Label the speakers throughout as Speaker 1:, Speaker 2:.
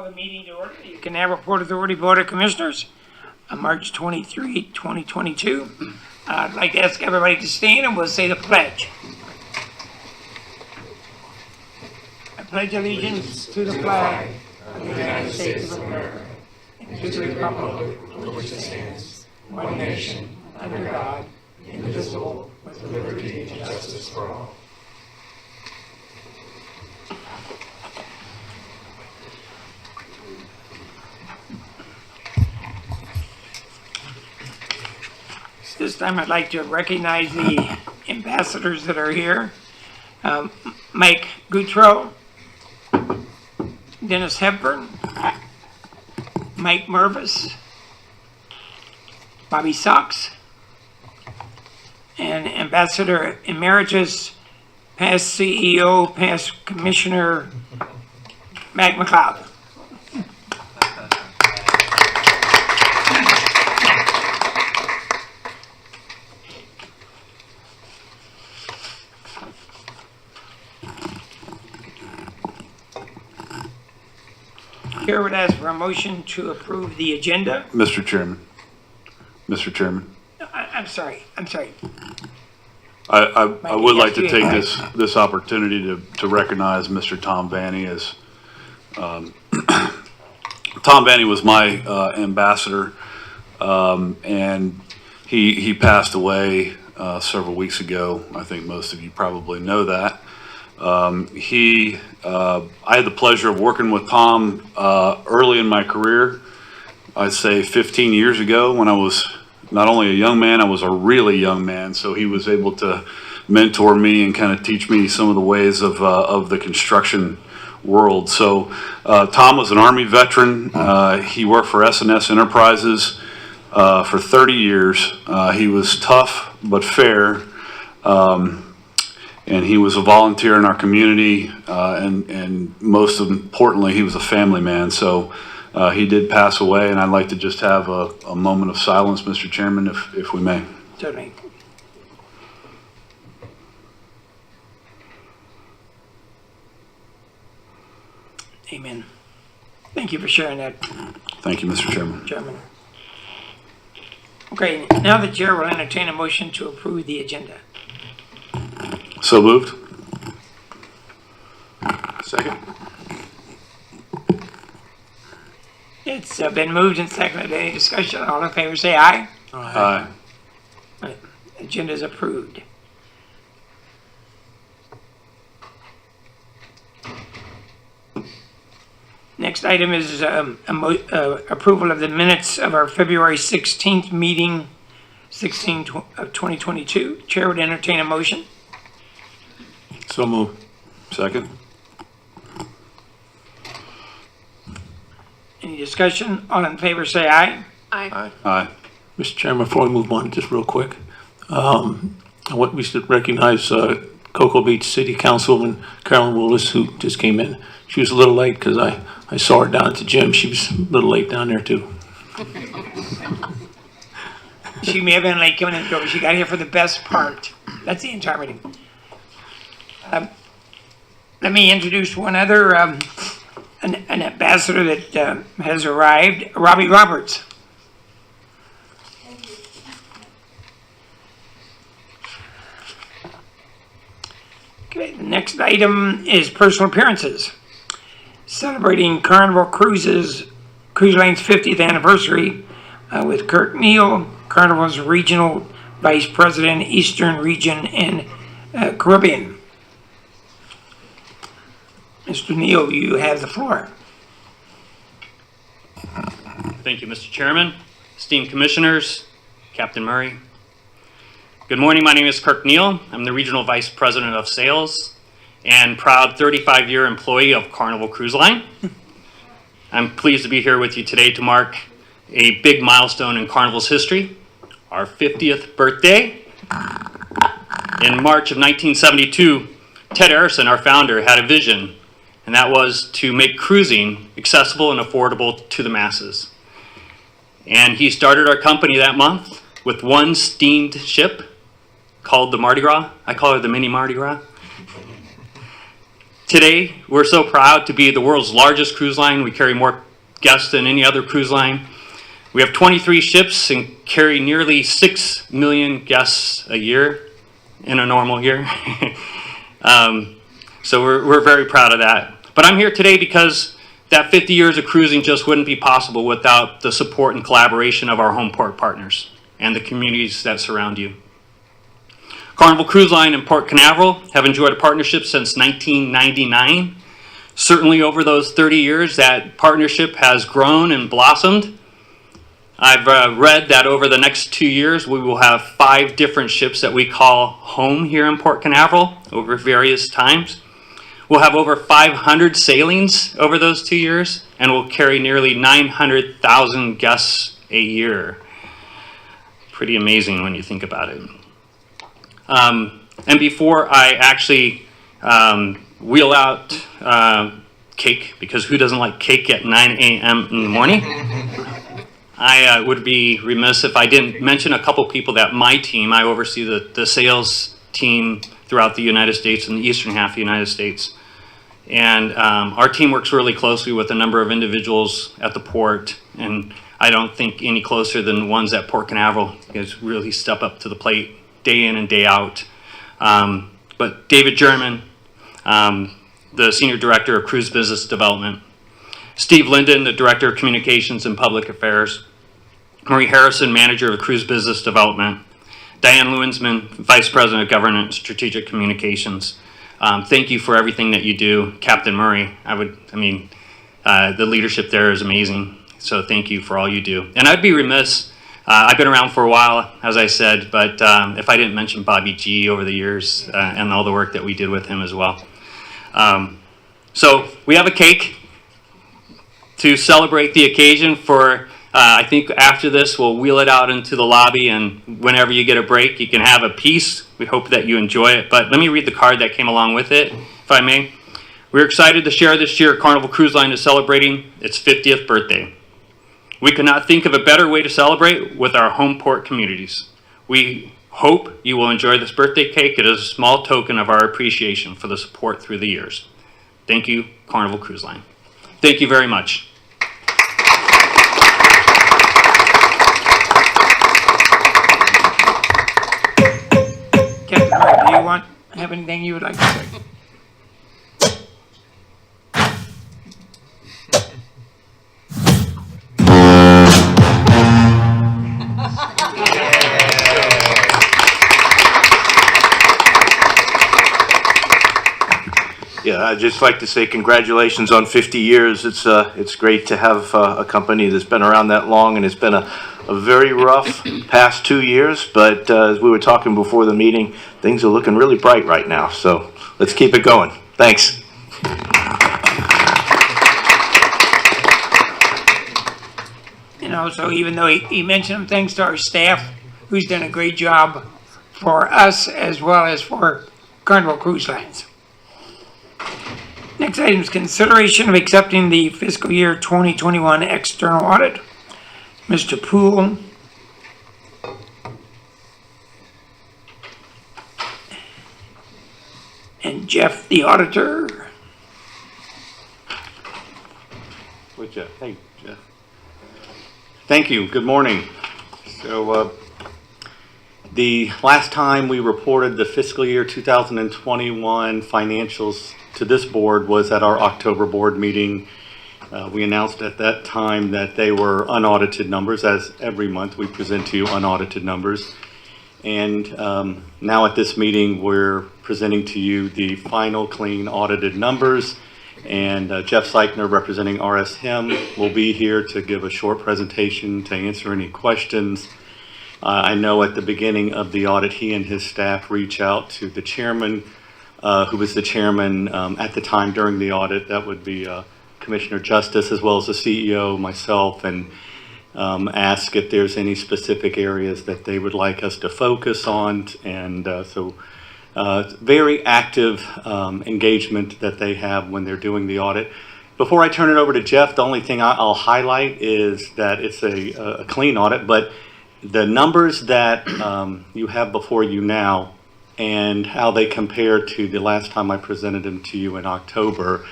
Speaker 1: the meeting to order. You can now report authority Board of Commissioners on March 23, 2022. I'd like to ask everybody to stand and we'll say the pledge. I pledge allegiance to the flag of the United States of America and to the republic for which it stands, one nation, under God, indivisible, with liberty and justice for all. This time I'd like to recognize the ambassadors that are here. Mike Goutreau, Dennis Hepburn, Mike Mervis, Bobby Socks, and Ambassador Emeritus, past CEO, past Commissioner, Mac McLeod. Chair would ask for a motion to approve the agenda.
Speaker 2: Mr. Chairman.
Speaker 1: I'm sorry.
Speaker 2: I would like to take this opportunity to recognize Mr. Tom Vanny as Tom Vanny was my ambassador, and he passed away several weeks ago. I think most of you probably know that. I had the pleasure of working with Tom early in my career. I'd say 15 years ago, when I was not only a young man, I was a really young man. So he was able to mentor me and kind of teach me some of the ways of the construction world. So Tom was an Army veteran. He worked for S&S Enterprises for 30 years. He was tough but fair. And he was a volunteer in our community, and most importantly, he was a family man. So he did pass away, and I'd like to just have a moment of silence, Mr. Chairman, if we may.
Speaker 1: Certainly. Amen. Thank you for sharing that.
Speaker 2: Thank you, Mr. Chairman.
Speaker 1: Okay, now the chair will entertain a motion to approve the agenda.
Speaker 2: So moved. Second.
Speaker 1: It's been moved and seconded. Any discussion? All in favor say aye.
Speaker 2: Aye.
Speaker 1: Agenda is approved. Next item is approval of the minutes of our February 16th meeting, 2022. Chair would entertain a motion.
Speaker 2: So moved. Second.
Speaker 1: Any discussion? All in favor say aye.
Speaker 3: Aye.
Speaker 2: Aye.
Speaker 4: Mr. Chairman, before we move on, just real quick, we should recognize Cocoa Beach City Councilwoman Carolyn Willis, who just came in. She was a little late because I saw her down at the gym. She was a little late down there too.
Speaker 1: She may have been late coming in the door, but she got here for the best part. That's the entire meeting. Let me introduce one other, an ambassador that has arrived, Robbie Roberts. Okay, the next item is personal appearances. Celebrating Carnival Cruise Line's 50th anniversary with Kirk Neal, Carnival's Regional Vice President, Eastern Region and Caribbean. Mr. Neal, you have the floor.
Speaker 5: Thank you, Mr. Chairman, esteemed commissioners, Captain Murray. Good morning, my name is Kirk Neal. I'm the Regional Vice President of Sales and proud 35-year employee of Carnival Cruise Line. I'm pleased to be here with you today to mark a big milestone in Carnival's history, our 50th birthday. In March of 1972, Ted Arison, our founder, had a vision, and that was to make cruising accessible and affordable to the masses. And he started our company that month with one steamed ship called the Mardi Gras. I call her the mini Mardi Gras. Today, we're so proud to be the world's largest cruise line. We carry more guests than any other cruise line. We have 23 ships and carry nearly 6 million guests a year in a normal year. So we're very proud of that. But I'm here today because that 50 years of cruising just wouldn't be possible without the support and collaboration of our home port partners and the communities that surround you. Carnival Cruise Line and Port Canaveral have enjoyed a partnership since 1999. Certainly over those 30 years, that partnership has grown and blossomed. I've read that over the next 2 years, we will have 5 different ships that we call home here in Port Canaveral over various times. We'll have over 500 sailings over those 2 years, and we'll carry nearly 900,000 guests a year. Pretty amazing when you think about it. And before I actually wheel out cake, because who doesn't like cake at 9 a.m. in the morning? I would be remiss if I didn't mention a couple people that my team, I oversee the sales team throughout the United States and the eastern half of the United States. And our team works really closely with a number of individuals at the port, and I don't think any closer than the ones at Port Canaveral. You guys really step up to the plate day in and day out. But David German, the Senior Director of Cruise Business Development. Steve Linden, the Director of Communications and Public Affairs. Marie Harrison, Manager of Cruise Business Development. Diane Lewinsman, Vice President of Government and Strategic Communications. Thank you for everything that you do. Captain Murray, the leadership there is amazing. So thank you for all you do. And I'd be remiss, I've been around for a while, as I said, but if I didn't mention Bobby G over the years and all the work that we did with him as well. So we have a cake to celebrate the occasion for, I think after this, we'll wheel it out into the lobby, and whenever you get a break, you can have a piece. We hope that you enjoy it. But let me read the card that came along with it, if I may. We're excited to share this year Carnival Cruise Line is celebrating its 50th birthday. We could not think of a better way to celebrate with our home port communities. We hope you will enjoy this birthday cake. It is a small token of our appreciation for the support through the years. Thank you, Carnival Cruise Line. Thank you very much.
Speaker 1: Captain Murray, do you have anything you would like to say?
Speaker 3: Yeah, I'd just like to say congratulations on 50 years. It's great to have a company that's been around that long, and it's been a very rough past 2 years, but as we were talking before the meeting, things are looking really bright right now, so let's keep it going. Thanks.
Speaker 1: And also, even though he mentioned them, thanks to our staff, who's done a great job for us as well as for Carnival Cruise Lines. Next item is consideration of accepting the fiscal year 2021 external audit. Mr. Poole. And Jeff, the auditor.
Speaker 6: With Jeff. Hey, Jeff. Thank you. Good morning. So, the last time we reported the fiscal year 2021 financials to this board was at our October board meeting. We announced at that time that they were unaudited numbers. As every month we present to you unaudited numbers. And now at this meeting we're presenting to you the final clean audited numbers. And Jeff Seichner, representing RSM, will be here to give a short presentation to answer any questions. I know at the beginning of the audit, he and his staff reach out to the chairman, who was the chairman at the time during the audit. That would be Commissioner Justice, as well as the CEO, myself, and ask if there's any specific areas that they would like us to focus on. And so very active engagement that they have when they're doing the audit. Before I turn it over to Jeff, the only thing I'll highlight is that it's a clean audit, but the numbers that you have before you now and how they compare to the last time I presented them to you in October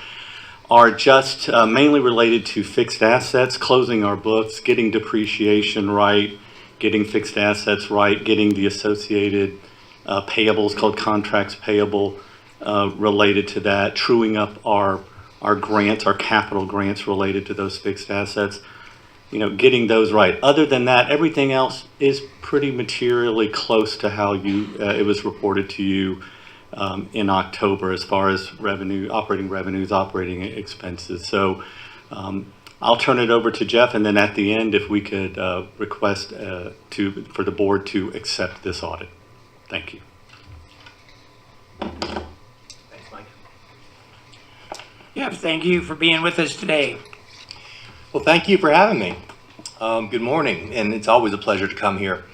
Speaker 6: are just mainly related to fixed assets, closing our books, getting depreciation right, getting fixed assets right, getting the associated payables called contracts payable related to that, truing up our grants, our capital grants related to those fixed assets, getting those right. Other than that, everything else is pretty materially close to how it was reported to you in October as far as revenue, operating revenues, operating expenses. So I'll turn it over to Jeff, and then at the end, if we could request for the board to accept this audit. Thank you.
Speaker 3: Thanks, Mike.
Speaker 1: Jeff, thank you for being with us today.
Speaker 7: Well, thank you for having me. Good morning, and it's always a pleasure to come here.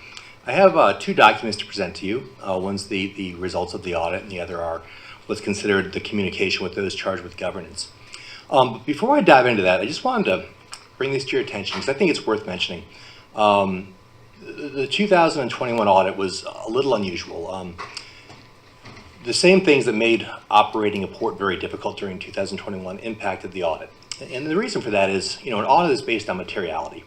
Speaker 7: I have two documents to present to you. One's the results of the audit, and the other are what's considered the communication with those charged with governance. But before I dive into that, I just wanted to bring this to your attention because I think it's worth mentioning. The 2021 audit was a little unusual. The same things that made operating a port very difficult during 2021 impacted the audit. And the reason for that is, an audit is based on materiality.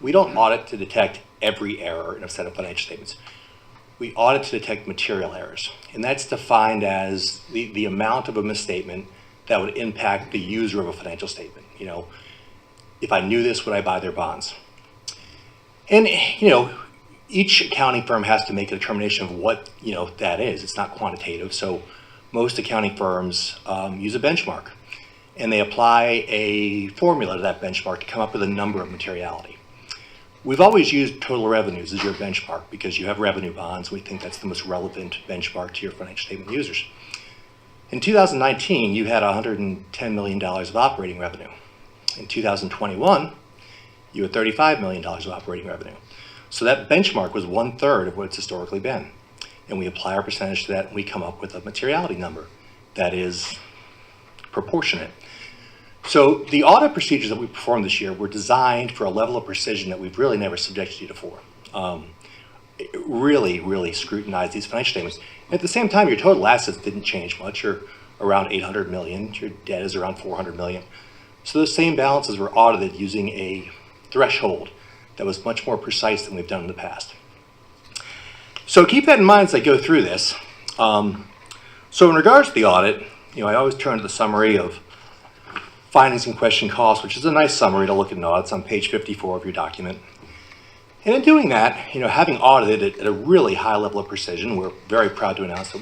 Speaker 7: We don't audit to detect every error in a set of financial statements. We audit to detect material errors. And that's defined as the amount of a misstatement that would impact the user of a financial statement. If I knew this, would I buy their bonds? And, each accounting firm has to make a determination of what, that is. It's not quantitative. So most accounting firms use a benchmark, and they apply a formula to that benchmark to come up with a number of materiality. We've always used total revenues as your benchmark because you have revenue bonds. We think that's the most relevant benchmark to your financial statement users. In 2019, you had $110 million of operating revenue. In 2021, you had $35 million of operating revenue. So that benchmark was 1/3 of what it's historically been. And we apply our percentage to that, and we come up with a materiality number that is proportionate. So the audit procedures that we performed this year were designed for a level of precision that we've really never subjected you to before. Really scrutinize these financial statements. And at the same time, your total assets didn't change much. You're around 800 million. Your debt is around 400 million. So those same balances were audited using a threshold that was much more precise than we've done in the past. So keep that in mind as I go through this. So in regards to the audit, I always turn to the summary of findings and question costs, which is a nice summary to look at an audit. It's on page 54 of your document. And in doing that, having audited it at a really high level of precision, we're very proud to announce that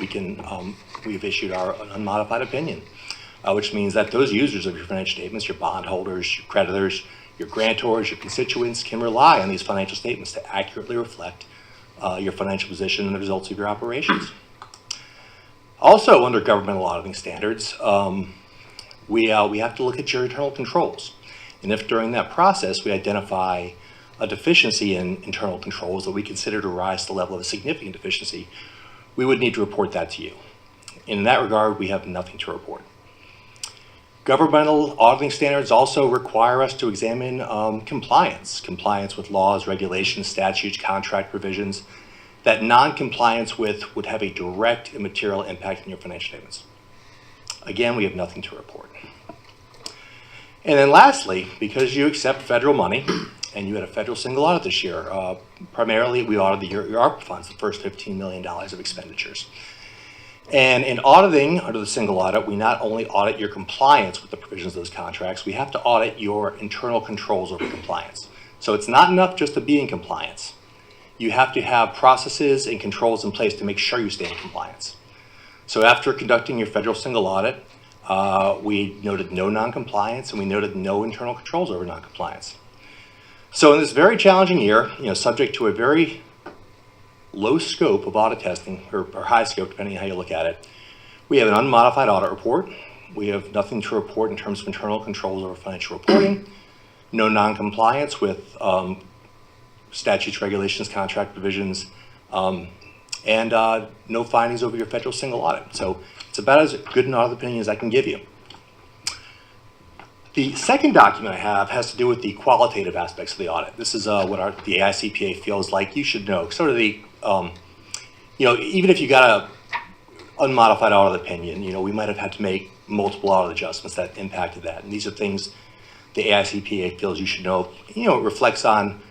Speaker 7: we've issued our unmodified opinion, which means that those users of your financial statements, your bondholders, your creditors, your grantors, your constituents can rely on these financial statements to accurately reflect your financial position and the results of your operations. Also, under governmental auditing standards, we have to look at your internal controls. And if during that process we identify a deficiency in internal controls that we consider to rise to the level of a significant deficiency, we would need to report that to you. In that regard, we have nothing to report. Governmental auditing standards also require us to examine compliance with laws, regulations, statutes, contract provisions that non-compliance with would have a direct and material impact on your financial statements. Again, we have nothing to report. And then lastly, because you accept federal money and you had a federal single audit this year, primarily we audited your ARPA funds, the first $15 million of expenditures. And in auditing under the single audit, we not only audit your compliance with the provisions of those contracts, we have to audit your internal controls over compliance. So it's not enough just to be in compliance. You have to have processes and controls in place to make sure you stay in compliance. So after conducting your federal single audit, we noted no non-compliance and we noted no internal controls over non-compliance. So in this very challenging year, subject to a very low scope of audit testing, or high scope, depending on how you look at it, we have an unmodified audit report. We have nothing to report in terms of internal controls over financial reporting, no non-compliance with statutes, regulations, contract provisions, and no findings over your federal single audit. So it's about as good an audit opinion as I can give you. The second document I have has to do with the qualitative aspects of the audit. This is what the AICPA feels like you should know. Sort of the, even if you got a unmodified audit opinion, we might have had to make multiple audit adjustments that impacted that. And these are things the AICPA feels you should know. It reflects on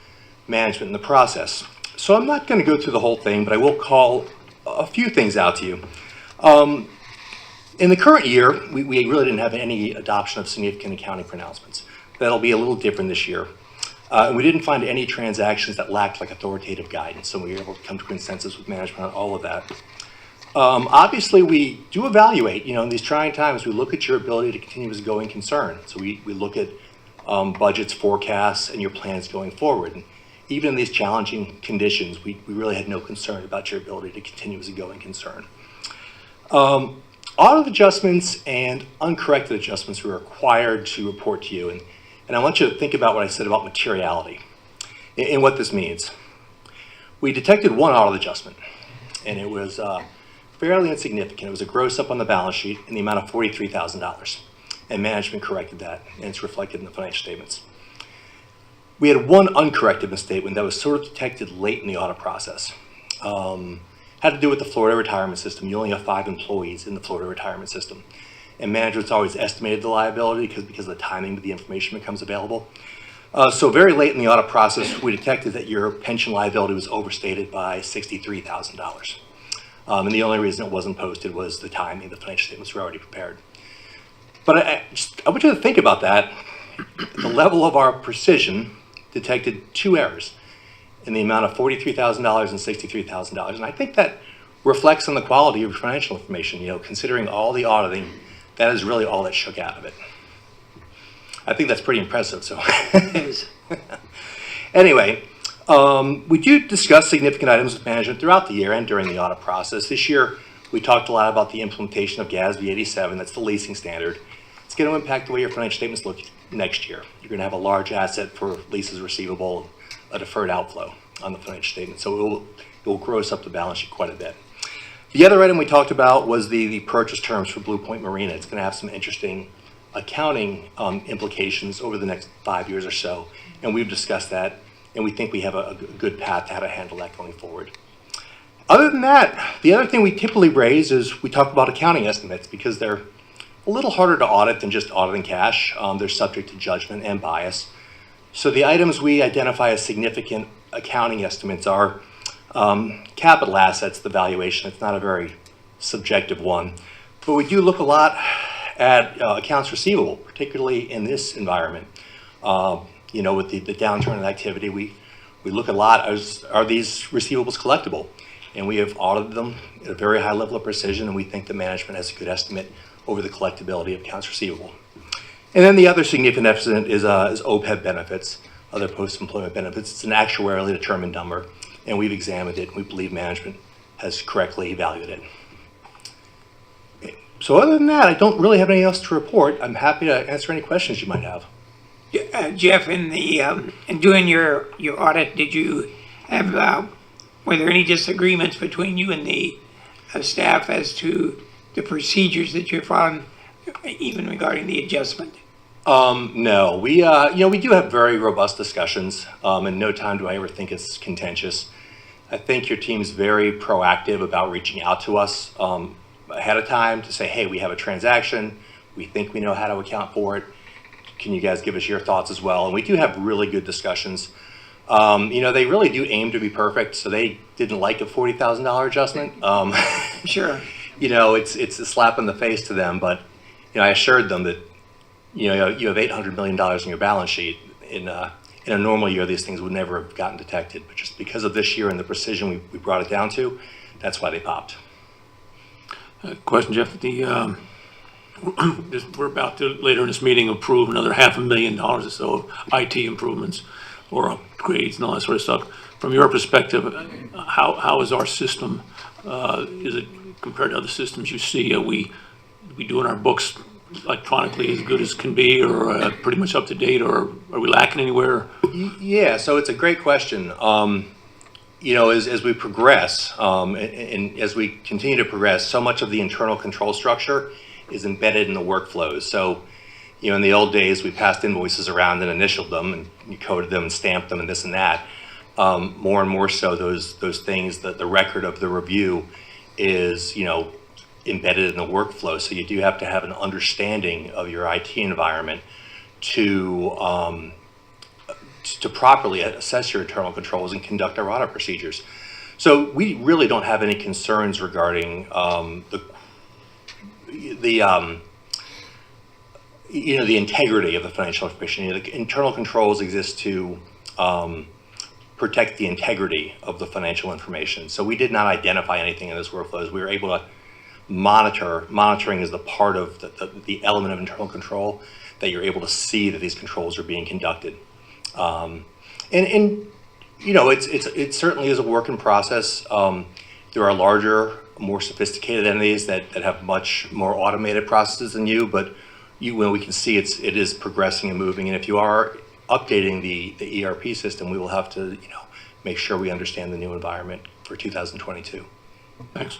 Speaker 7: management in the process. So I'm not going to go through the whole thing, but I will call a few things out to you. In the current year, we really didn't have any adoption of significant accounting pronouncements. That'll be a little different this year. And we didn't find any transactions that lacked authoritative guidance, so we were able to come to consensus with management on all of that. Obviously, we do evaluate, in these trying times, we look at your ability to continue as a going concern. So we look at budgets, forecasts, and your plans going forward. And even in these challenging conditions, we really had no concern about your ability to continue as a going concern. Audit adjustments and uncorrected adjustments were required to report to you. And I want you to think about what I said about materiality and what this means. We detected one audit adjustment, and it was fairly insignificant. It was a gross up on the balance sheet in the amount of $43,000, and management corrected that, and it's reflected in the financial statements. We had one uncorrected misstatement that was sort of detected late in the audit process. Had to do with the Florida retirement system. You only have 5 employees in the Florida retirement system. And management's always estimated the liability because of the timing that the information becomes available. So very late in the audit process, we detected that your pension liability was overstated by $63,000. And the only reason it wasn't posted was the timing. The financial statements were already prepared. But I want you to think about that. The level of our precision detected 2 errors in the amount of $43,000 and $63,000. And I think that reflects on the quality of your financial information. Considering all the auditing, that is really all that shook out of it. I think that's pretty impressive. So anyway, we do discuss significant items with management throughout the year and during the audit process. This year, we talked a lot about the implementation of GASB 87. That's the leasing standard. It's going to impact the way your financial statements look next year. You're going to have a large asset for leases receivable, a deferred outflow on the financial statement. So it will gross up the balance sheet quite a bit. The other item we talked about was the purchase terms for Blue Point Marina. It's going to have some interesting accounting implications over the next 5 years or so. And we've discussed that, and we think we have a good path to how to handle that going forward. Other than that, the other thing we typically raise is we talk about accounting estimates because they're a little harder to audit than just auditing cash. They're subject to judgment and bias. So the items we identify as significant accounting estimates are capital assets, the valuation. It's not a very subjective one. But we do look a lot at accounts receivable, particularly in this environment. With the downturn in activity, we look a lot, are these receivables collectible? And we have audited them at a very high level of precision, and we think the management has a good estimate over the collectability of accounts receivable. And then the other significant estimate is OPEB benefits, other post-employment benefits. It's an actuarially determined number, and we've examined it, and we believe management has correctly evaluated it. Okay. So other than that, I don't really have anything else to report. I'm happy to answer any questions you might have.
Speaker 1: Jeff, in doing your audit, did you have were there any disagreements between you and the staff as to the procedures that you're following, even regarding the adjustment?
Speaker 7: No, we do have very robust discussions, and no time do I ever think it's contentious. I think your team's very proactive about reaching out to us ahead of time to say, hey, we have a transaction, we think we know how to account for it. Can you guys give us your thoughts as well? And we do have really good discussions. They really do aim to be perfect, so they didn't like a $40,000 adjustment.
Speaker 1: Sure.
Speaker 7: It's a slap in the face to them, but I assured them that you have $800 million in your balance sheet. In a normal year, these things would never have gotten detected, but just because of this year and the precision we brought it down to, that's why they popped.
Speaker 4: Question, Jeff. We're about to, later in this meeting, approve another $500,000 or so of IT improvements or upgrades and all that sort of stuff. From your perspective, how is our system? Is it compared to other systems you see? Are we doing our books electronically as good as can be, or pretty much up to date, or are we lacking anywhere?
Speaker 7: Yeah, so it's a great question. As we progress, and as we continue to progress, so much of the internal control structure is embedded in the workflows. So, in the old days, we passed invoices around and initialed them, and you coded them and stamped them and this and that. More and more so, those things, that the record of the review is, embedded in the workflow. So you do have to have an understanding of your IT environment to properly assess your internal controls and conduct our audit procedures. So we really don't have any concerns regarding the integrity of the financial information. The internal controls exist to protect the integrity of the financial information. So we did not identify anything in this workflow. As we were able to monitoring is the part of the element of internal control that you're able to see that these controls are being conducted. It certainly is a work in process. There are larger, more sophisticated entities that have much more automated processes than you, but we can see it is progressing and moving. And if you are updating the ERP system, we will have to make sure we understand the new environment for 2022.
Speaker 4: Thanks.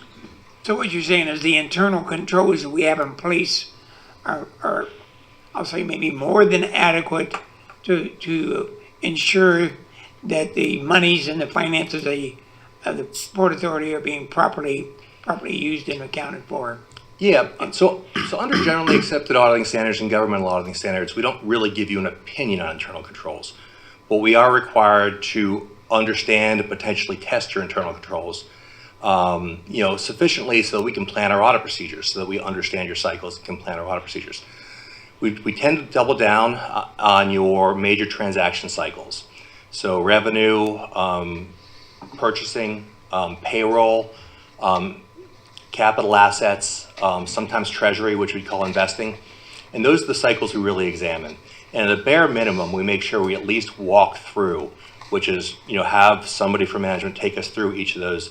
Speaker 1: So what you're saying is the internal controls that we have in place are I'll say maybe more than adequate to ensure that the monies and the finances of the Port Authority are being properly used and accounted for.
Speaker 7: Yeah, so under generally accepted auditing standards and governmental auditing standards, we don't really give you an opinion on internal controls, but we are required to understand and potentially test your internal controls, sufficiently so that we can plan our audit procedures, so that we understand your cycles and can plan our audit procedures. We tend to double down on your major transaction cycles. So revenue, purchasing, payroll, capital assets, sometimes treasury, which we call investing. And those are the cycles we really examine. And at a bare minimum, we make sure we at least walk through, which is, have somebody from management take us through each of those.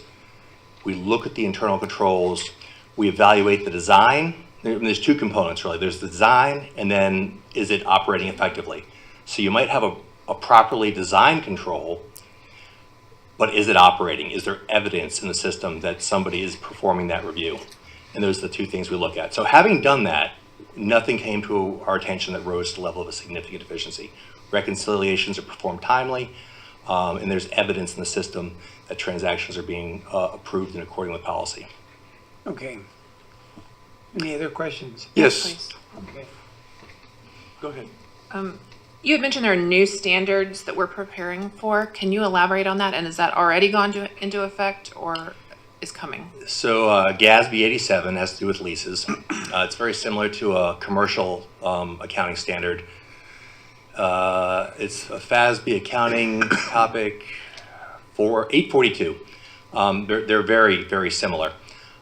Speaker 7: We look at the internal controls, we evaluate the design. There's two components really. There's the design, and then is it operating effectively? So you might have a properly designed control, but is it operating? Is there evidence in the system that somebody is performing that review? And those are the two things we look at. So having done that, nothing came to our attention that rose to the level of a significant deficiency. Reconciliations are performed timely, and there's evidence in the system that transactions are being approved in accordance with policy.
Speaker 1: Okay. Any other questions?
Speaker 4: Yes.
Speaker 8: Please.
Speaker 1: Okay.
Speaker 4: Go ahead.
Speaker 8: You had mentioned there are new standards that we're preparing for. Can you elaborate on that? And is that already gone into effect or is coming?
Speaker 7: So GASB 87 has to do with leases. It's very similar to a commercial accounting standard. It's a FASB accounting topic for 842. They're very, very similar.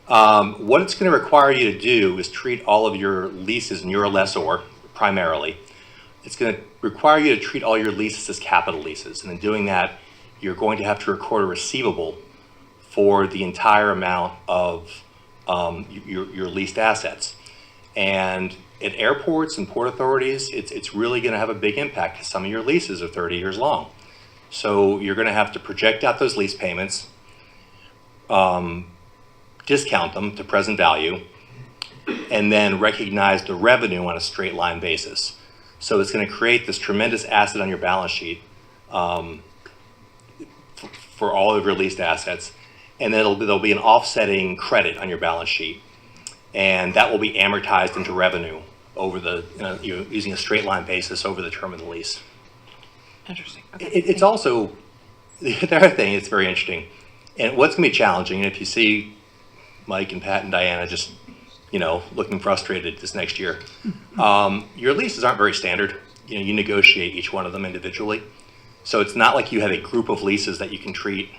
Speaker 7: What it's going to require you to do is treat all of your leases, and you're a lessor primarily. It's going to require you to treat all your leases as capital leases. And in doing that, you're going to have to record a receivable for the entire amount of your leased assets. And at airports and port authorities, it's really going to have a big impact because some of your leases are 30 years long. So you're going to have to project out those lease payments, discount them to present value, and then recognize the revenue on a straight line basis. So it's going to create this tremendous asset on your balance sheet for all of your leased assets. And then there'll be an offsetting credit on your balance sheet. And that will be amortized into revenue over using a straight line basis over the term of the lease.
Speaker 8: Interesting. Okay.
Speaker 7: It's also, the other thing, it's very interesting. And what's going to be challenging, and if you see Mike and Pat and Diana just looking frustrated this next year. Your leases aren't very standard. You negotiate each one of them individually. So it's not like you have a group of leases that you can treat.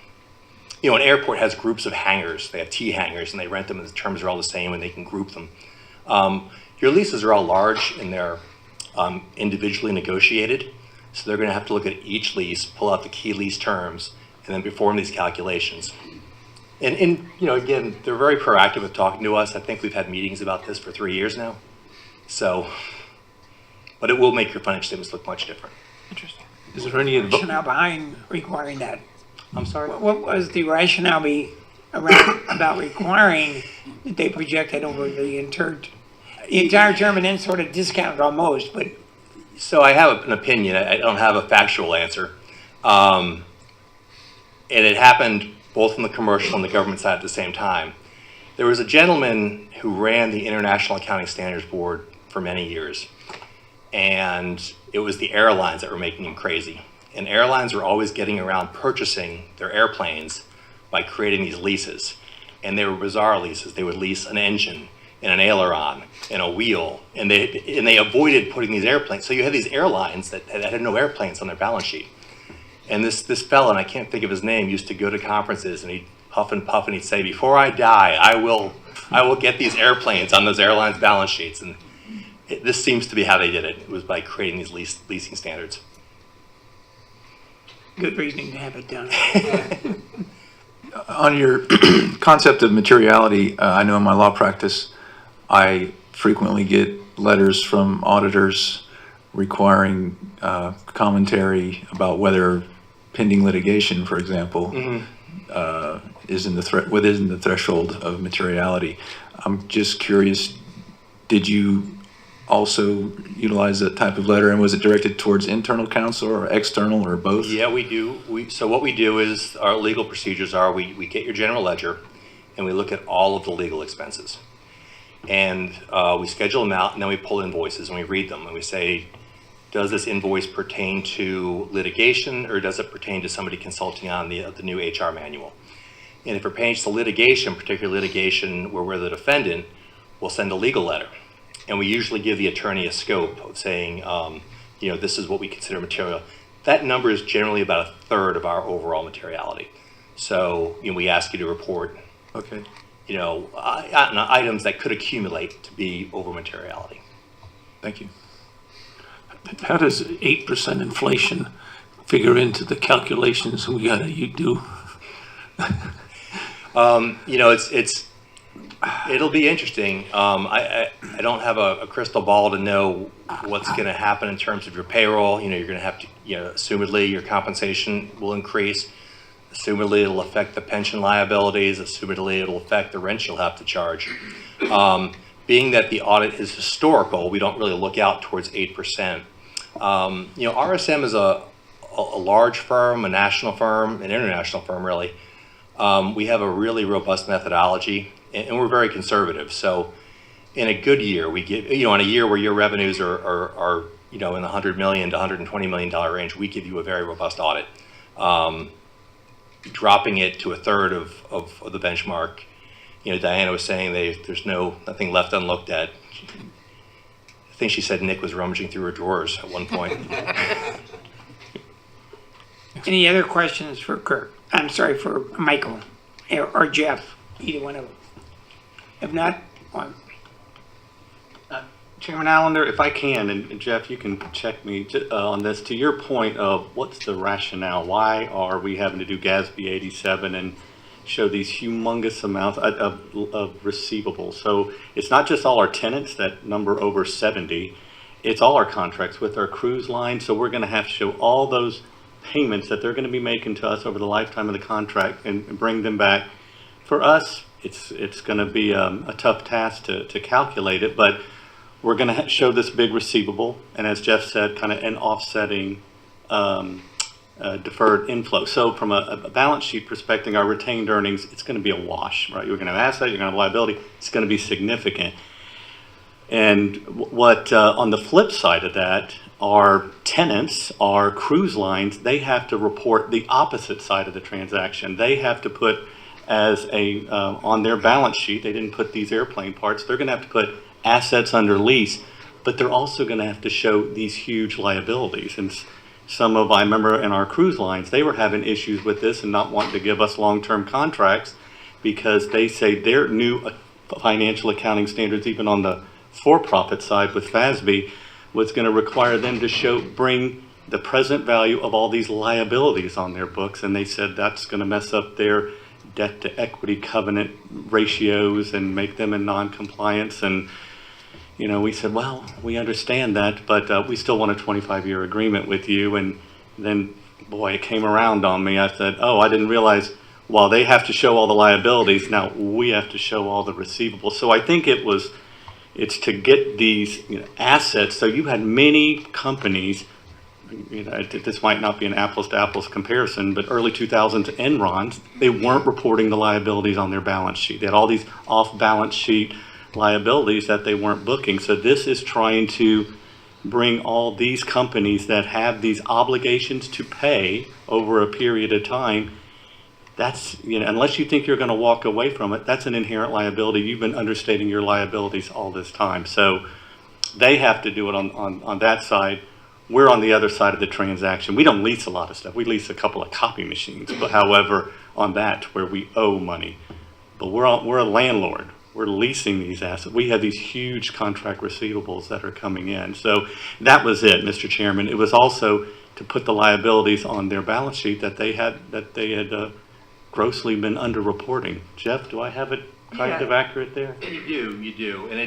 Speaker 7: An airport has groups of hangars. They have T hangars and they rent them and the terms are all the same and they can group them. Your leases are all large and they're individually negotiated. So they're going to have to look at each lease, pull out the key lease terms, and then perform these calculations. And again, they're very proactive with talking to us. I think we've had meetings about this for 3 years now. So, but it will make your financial statements look much different.
Speaker 8: Interesting.
Speaker 4: Is there any
Speaker 1: Rationale behind requiring that?
Speaker 7: I'm sorry?
Speaker 1: What was the rationale about requiring that they project it over the entire term and then sort of discount it almost, but
Speaker 7: So I have an opinion. I don't have a factual answer. And it happened both on the commercial and the government side at the same time. There was a gentleman who ran the International Accounting Standards Board for many years, and it was the airlines that were making him crazy. And airlines were always getting around purchasing their airplanes by creating these leases. And they were bizarre leases. They would lease an engine and an aileron and a wheel, and they avoided putting these airplanes. So you had these airlines that had no airplanes on their balance sheet. And this fellow, and I can't think of his name, used to go to conferences and he'd puff and he'd say, before I die, I will get these airplanes on those airlines' balance sheets. And this seems to be how they did it. It was by creating these leasing standards.
Speaker 1: Good reasoning to have it done.
Speaker 4: On your concept of materiality, I know in my law practice, I frequently get letters from auditors requiring commentary about whether pending litigation, for example, is within the threshold of materiality. I'm just curious, did you also utilize that type of letter, and was it directed towards internal counsel or external or both?
Speaker 7: Yeah, we do. So what we do is, our legal procedures are, we get your general ledger and we look at all of the legal expenses. And we schedule them out, and then we pull invoices and we read them and we say, does this invoice pertain to litigation, or does it pertain to somebody consulting on the new HR manual? And if it pertains to litigation, particularly litigation where we're the defendant, we'll send a legal letter. And we usually give the attorney a scope of saying, this is what we consider material. That number is generally about a third of our overall materiality. So, we ask you to report,
Speaker 4: Okay.
Speaker 7: Items that could accumulate to be over materiality.
Speaker 4: Thank you. How does 8% inflation figure into the calculations you do?
Speaker 7: It'll be interesting. I don't have a crystal ball to know what's going to happen in terms of your payroll. You're going to have to, assumedly your compensation will increase. Assumedly it'll affect the pension liabilities. Assumedly it'll affect the rent you'll have to charge. Being that the audit is historical, we don't really look out towards 8%. RSM is a large firm, a national firm, an international firm really. We have a really robust methodology, and we're very conservative. So in a good year, we give, in a year where your revenues are in the $100 million to $120 million range, we give you a very robust audit. Dropping it to a third of the benchmark, Diana was saying there's nothing left unlooked at. I think she said Nick was rummaging through her drawers at one point.
Speaker 1: Any other questions for Kirk? I'm sorry, for Michael or Jeff, either one of them. If not,
Speaker 6: Chairman Allender, if I can, and Jeff, you can check me on this, to your point of what's the rationale? Why are we having to do GASB 87 and show these humongous amounts of receivables? So it's not just all our tenants, that number over 70, it's all our contracts with our cruise line. So we're going to have to show all those payments that they're going to be making to us over the lifetime of the contract and bring them back. For us, it's going to be a tough task to calculate it, but we're going to show this big receivable, and as Jeff said, kind of an offsetting deferred inflow. So from a balance sheet perspective, our retained earnings, it's going to be a wash, right? You're going to have asset, you're going to have liability, it's going to be significant. And what on the flip side of that, our tenants, our cruise lines, they have to report the opposite side of the transaction. They have to put as on their balance sheet, they didn't put these airplane parts, they're going to have to put assets under lease, but they're also going to have to show these huge liabilities. And I remember in our cruise lines, they were having issues with this and not wanting to give us long-term contracts because they say their new financial accounting standards, even on the for-profit side with FASB, was going to require them to bring the present value of all these liabilities on their books. And they said that's going to mess up their debt to equity covenant ratios and make them in non-compliance. And we said, well, we understand that, but we still want a 25-year agreement with you. And then, boy, it came around on me. I said, oh, I didn't realize, while they have to show all the liabilities, now we have to show all the receivables. So I think it's to get these assets. So you had many companies this might not be an apples to apples comparison, but early 2000s Enron, they weren't reporting the liabilities on their balance sheet. They had all these off balance sheet liabilities that they weren't booking. So this is trying to bring all these companies that have these obligations to pay over a period of time. That's, unless you think you're going to walk away from it, that's an inherent liability. You've been understating your liabilities all this time. So they have to do it on that side. We're on the other side of the transaction. We don't lease a lot of stuff. We lease a couple of copy machines, but however, on that where we owe money. But we're a landlord. We're leasing these assets. We have these huge contract receivables that are coming in. So that was it, Mr. Chairman. It was also to put the liabilities on their balance sheet that they had grossly been underreporting. Jeff, do I have it kind of accurate there?
Speaker 7: You do, and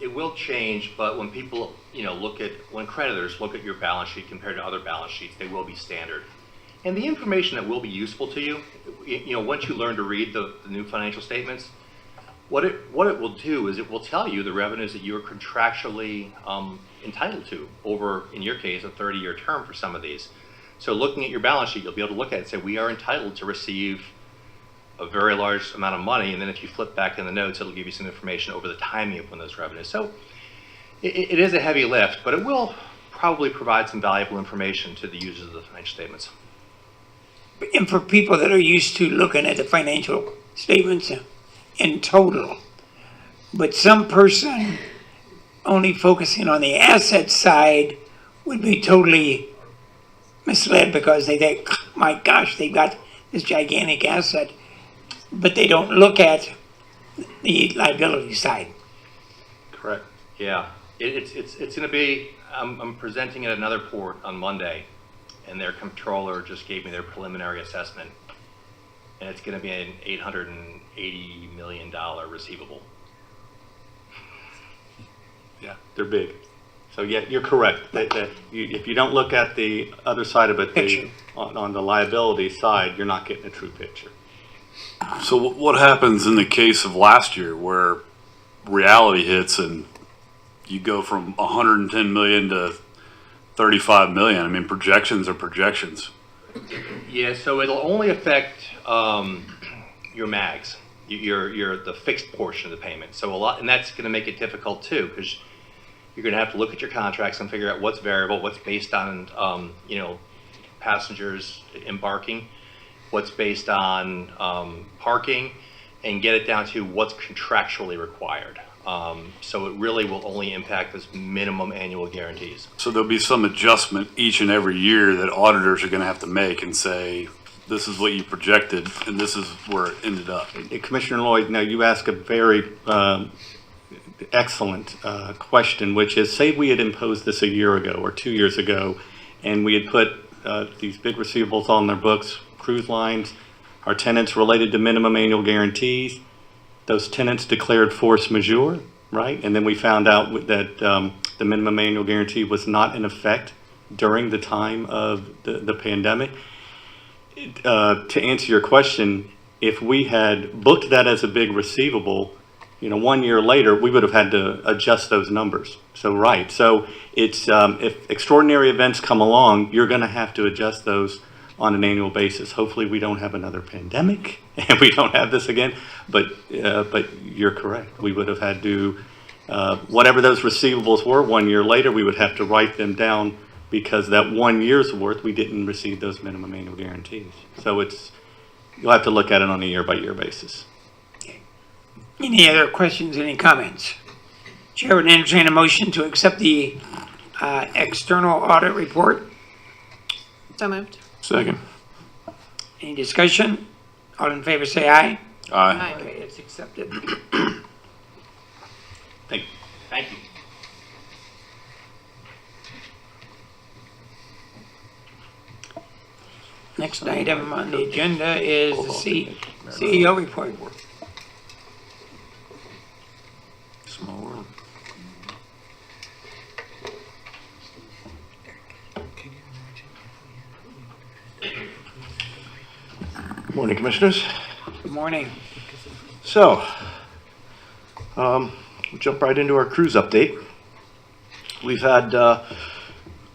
Speaker 7: it will change, but when people, when creditors look at your balance sheet compared to other balance sheets, they will be standard. And the information that will be useful to you, once you learn to read the new financial statements, what it will do is it will tell you the revenues that you are contractually entitled to over, in your case, a 30-year term for some of these. So looking at your balance sheet, you'll be able to look at it and say, we are entitled to receive a very large amount of money, and then if you flip back in the notes, it'll give you some information over the timing of when those revenues. So it is a heavy lift, but it will probably provide some valuable information to the users of the financial statements.
Speaker 1: And for people that are used to looking at the financial statements in total, but some person only focusing on the asset side would be totally misled because they think, my gosh, they've got this gigantic asset, but they don't look at the liability side.
Speaker 7: Correct. Yeah, it's going to be. I'm presenting at another port on Monday, and their controller just gave me their preliminary assessment, and it's going to be an $880 million receivable.
Speaker 6: Yeah, they're big. So yeah, you're correct. If you don't look at the other side of it, on the liability side, you're not getting a true picture.
Speaker 2: So what happens in the case of last year where reality hits and you go from 110 million to 35 million? I mean, projections are projections.
Speaker 7: Yeah, so it'll only affect your mags, your the fixed portion of the payment. So a lot, and that's going to make it difficult too, because you're going to have to look at your contracts and figure out what's variable, what's based on passengers embarking, what's based on parking, and get it down to what's contractually required. So it really will only impact those minimum annual guarantees.
Speaker 2: So there'll be some adjustment each and every year that auditors are going to have to make and say, this is what you projected and this is where it ended up.
Speaker 6: Commissioner Lloyd, now you ask a very excellent question, which is, say we had imposed this a year ago or 2 years ago, and we had put these big receivables on their books, cruise lines, our tenants related to minimum annual guarantees. Those tenants declared force majeure, right? And then we found out that the minimum annual guarantee was not in effect during the time of the pandemic. To answer your question, if we had booked that as a big receivable, 1 year later, we would have had to adjust those numbers. So, right. So it's if extraordinary events come along, you're going to have to adjust those on an annual basis. Hopefully we don't have another pandemic and we don't have this again, but you're correct. We would have had to, whatever those receivables were 1 year later, we would have to write them down because that 1 year's worth, we didn't receive those minimum annual guarantees. So you'll have to look at it on a year by year basis.
Speaker 1: Any other questions, any comments? Chair would entertain a motion to accept the external audit report.
Speaker 8: So moved.
Speaker 4: Second.
Speaker 1: Any discussion? All in favor say aye.
Speaker 2: Aye.
Speaker 1: Okay, it's accepted.
Speaker 7: Thank you.
Speaker 1: Next item on the agenda is the CEO report.
Speaker 2: Small world.
Speaker 3: Good morning, Commissioners.
Speaker 1: Good morning.
Speaker 3: So, we'll jump right into our cruise update. We've had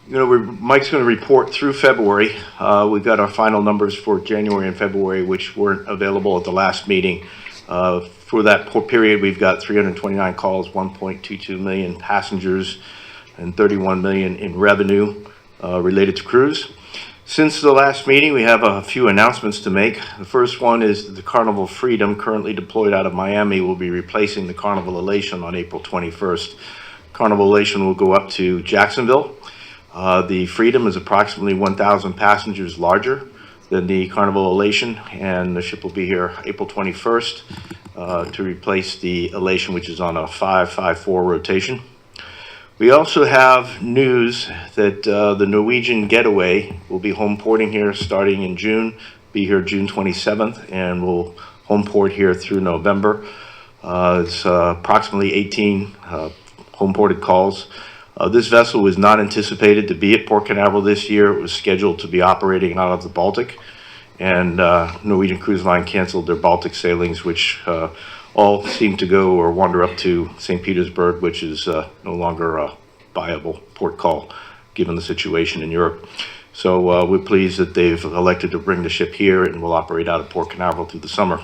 Speaker 3: Mike's going to report through February. We've got our final numbers for January and February, which weren't available at the last meeting. For that period, we've got 329 calls, 1.22 million passengers, and 31 million in revenue related to cruise. Since the last meeting, we have a few announcements to make. The first one is that the Carnival Freedom, currently deployed out of Miami, will be replacing the Carnival Elation on April 21st. Carnival Elation will go up to Jacksonville. The Freedom is approximately 1,000 passengers larger than the Carnival Elation, and the ship will be here April 21st to replace the Elation, which is on a 5-5-4 rotation. We also have news that the Norwegian Getaway will be home porting here starting in June, be here June 27th, and will home port here through November. It's approximately 18 home ported calls. This vessel was not anticipated to be at Port Canaveral this year. It was scheduled to be operating out of the Baltic, and Norwegian Cruise Line canceled their Baltic sailings, which all seem to go or wander up to St. Petersburg, which is no longer a viable port call given the situation in Europe. So we're pleased that they've elected to bring the ship here and will operate out of Port Canaveral through the summer.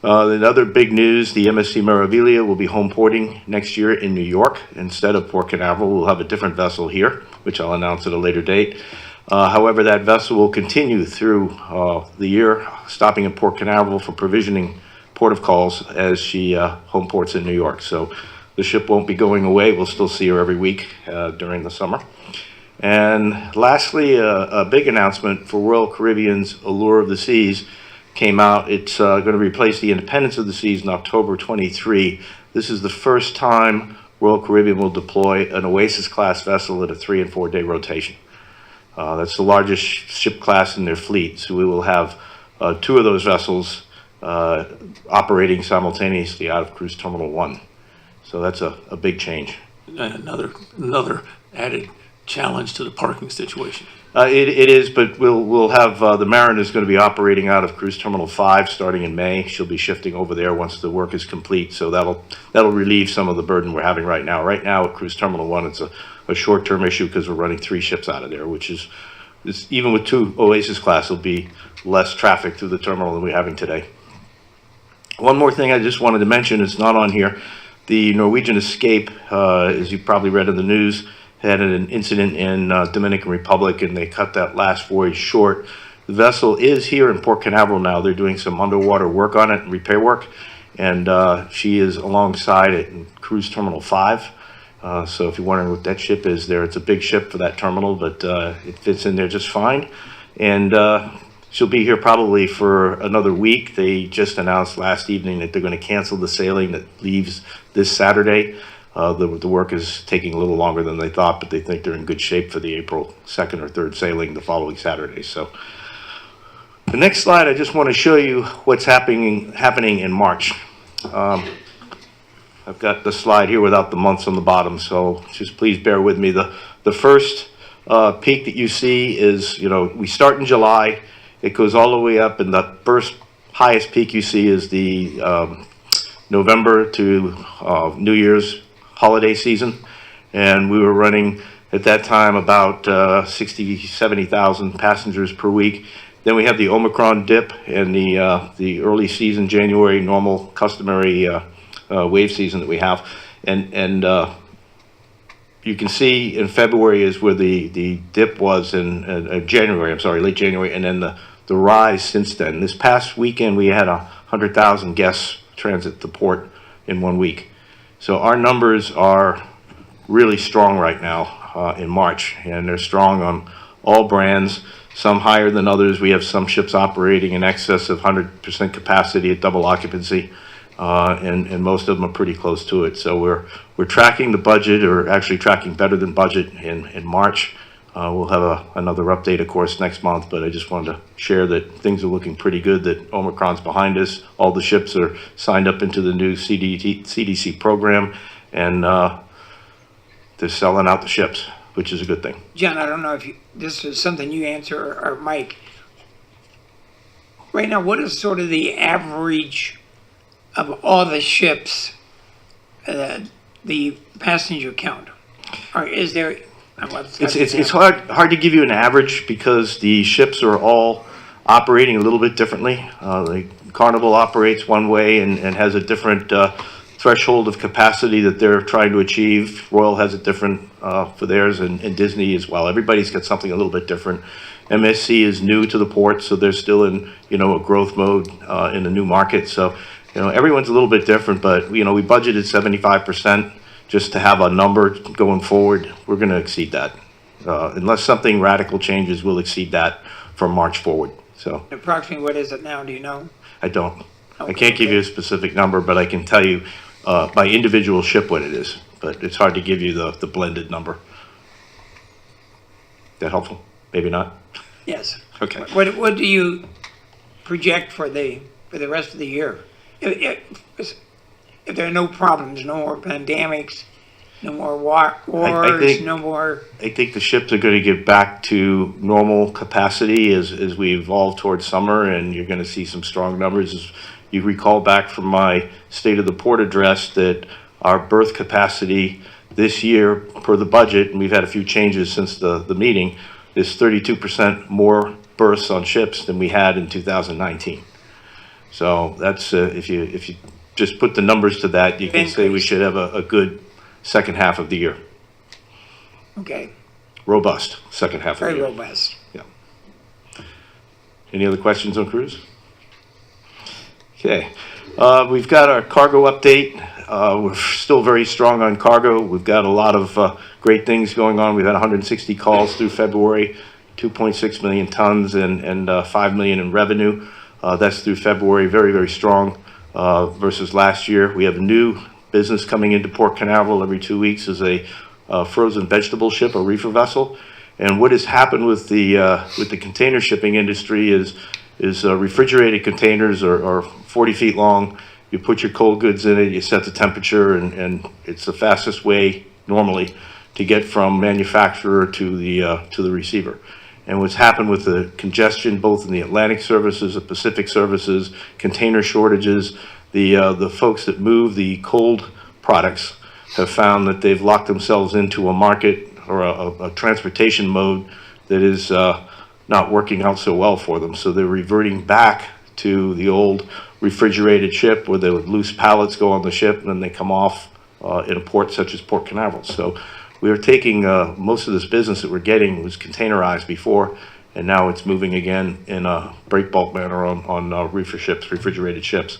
Speaker 3: Another big news, the MSC Meraviglia will be home porting next year in New York instead of Port Canaveral. We'll have a different vessel here, which I'll announce at a later date. However, that vessel will continue through the year, stopping at Port Canaveral for provisioning port of calls as she home ports in New York. So the ship won't be going away. We'll still see her every week during the summer. And lastly, a big announcement for Royal Caribbean's Allure of the Seas came out. It's going to replace the Independence of the Seas in October 23. This is the first time Royal Caribbean will deploy an Oasis class vessel at a 3- and 4-day rotation. That's the largest ship class in their fleet. So we will have 2 of those vessels operating simultaneously out of Cruise Terminal 1. So that's a big change.
Speaker 4: And another added challenge to the parking situation.
Speaker 3: It is, but we'll have the Mariner is going to be operating out of Cruise Terminal 5 starting in May. She'll be shifting over there once the work is complete, so that'll relieve some of the burden we're having right now. Right now at Cruise Terminal 1, it's a short-term issue because we're running 3 ships out of there, which is even with 2 Oasis class, there'll be less traffic through the terminal than we're having today. One more thing I just wanted to mention, it's not on here. The Norwegian Escape, as you probably read in the news, had an incident in Dominican Republic, and they cut that last voyage short. The vessel is here in Port Canaveral now. They're doing some underwater work on it and repair work, and she is alongside it in Cruise Terminal 5. So if you're wondering what that ship is there, it's a big ship for that terminal, but it fits in there just fine. And she'll be here probably for another week. They just announced last evening that they're going to cancel the sailing that leaves this Saturday. The work is taking a little longer than they thought, but they think they're in good shape for the April 2nd or 3rd sailing the following Saturday. So the next slide, I just want to show you what's happening in March. I've got the slide here without the months on the bottom, so just please bear with me. The first peak that you see is, we start in July, it goes all the way up, and the first highest peak you see is the November to New Year's holiday season, and we were running at that time about 70,000 passengers per week. Then we have the Omicron dip and the early season, January, normal, customary wave season that we have, and you can see in February is where the dip was in January. I'm sorry, late January, and then the rise since then. This past weekend we had 100,000 guests transit the port in 1 week. So our numbers are really strong right now in March, and they're strong on all brands, some higher than others. We have some ships operating in excess of 100% capacity at double occupancy, and most of them are pretty close to it. So we're tracking the budget, or actually tracking better than budget in March. We'll have another update, of course, next month, but I just wanted to share that things are looking pretty good, that Omicron's behind us. All the ships are signed up into the new CDC program, and they're selling out the ships, which is a good thing.
Speaker 1: John, I don't know if this is something you answer, or Mike. Right now, what is sort of the average of all the ships, the passenger count? Or is there
Speaker 3: It's hard to give you an average because the ships are all operating a little bit differently. The Carnival operates one way and has a different threshold of capacity that they're trying to achieve. Royal has a different for theirs, and Disney as well. Everybody's got something a little bit different. MSC is new to the port, so they're still in a growth mode in a new market. So everyone's a little bit different, but we budgeted 75% just to have a number going forward. We're going to exceed that. Unless something radical changes, we'll exceed that from March forward. So
Speaker 1: Approximately what is it now, do you know?
Speaker 3: I don't. I
Speaker 1: Okay,
Speaker 3: can't give you a specific number, but I can tell you by individual ship what it is. But it's hard to give you the blended number. That helpful? Maybe not?
Speaker 1: Yes.
Speaker 3: Okay.
Speaker 1: What do you project for the rest of the year? If there are no problems, no more pandemics, no more wars,
Speaker 3: think-
Speaker 1: no more...
Speaker 3: I think the ships are going to get back to normal capacity as we evolve towards summer, and you're going to see some strong numbers. As you recall back from my State of the Port address that our berth capacity this year per the budget, and we've had a few changes since the meeting, is 32% more berths on ships than we had in 2019. So that's if you just put the numbers to that, you can say we should have a good second half of the year.
Speaker 1: Okay,
Speaker 3: Robust second half of the
Speaker 1: very
Speaker 3: year.
Speaker 1: robust.
Speaker 3: Yeah. Any other questions on cruise? Okay. We've got our cargo update. We're still very strong on cargo. We've got a lot of great things going on. We've had 160 calls through February, 2.6 million tons and 5 million in revenue. That's through February, very, very strong versus last year. We have a new business coming into Port Canaveral every 2 weeks is a frozen vegetable ship, a reefer vessel. And what has happened with the container shipping industry is refrigerated containers are 40 feet long. You put your cold goods in it, you set the temperature, and it's the fastest way normally to get from manufacturer to the receiver. And what's happened with the congestion, both in the Atlantic services, the Pacific services, container shortages, the folks that move the cold products have found that they've locked themselves into a market or a transportation mode that is not working out so well for them. So they're reverting back to the old refrigerated ship where the loose pallets go on the ship and then they come off in a port such as Port Canaveral. So we are taking most of this business that we're getting was containerized before, and now it's moving again in a break bulk manner on reefer ships, refrigerated ships.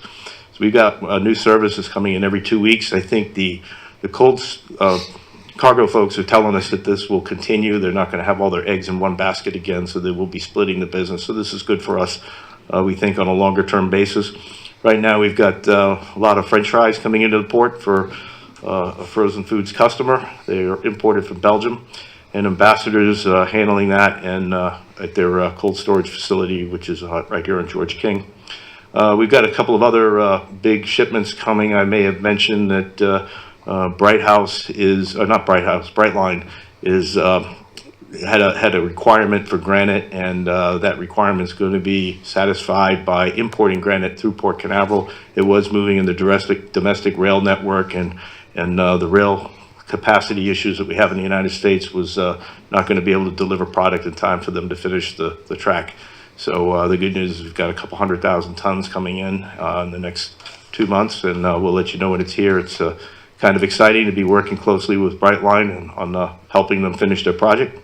Speaker 3: So we've got new services coming in every 2 weeks. I think the cold cargo folks are telling us that this will continue. They're not going to have all their eggs in one basket again, so they will be splitting the business. So this is good for us, we think, on a longer term basis. Right now we've got a lot of French fries coming into the port for a frozen foods customer. They are imported from Belgium, and ambassadors handling that and at their cold storage facility, which is right here in George King. We've got a couple of other big shipments coming. I may have mentioned that Brightline is had a requirement for granite, and that requirement is going to be satisfied by importing granite through Port Canaveral. It was moving in the domestic rail network, and the rail capacity issues that we have in the United States was not going to be able to deliver product in time for them to finish the track. So the good news is we've got a couple 100,000 tons coming in the next 2 months, and we'll let you know when it's here. It's kind of exciting to be working closely with Brightline on helping them finish their project.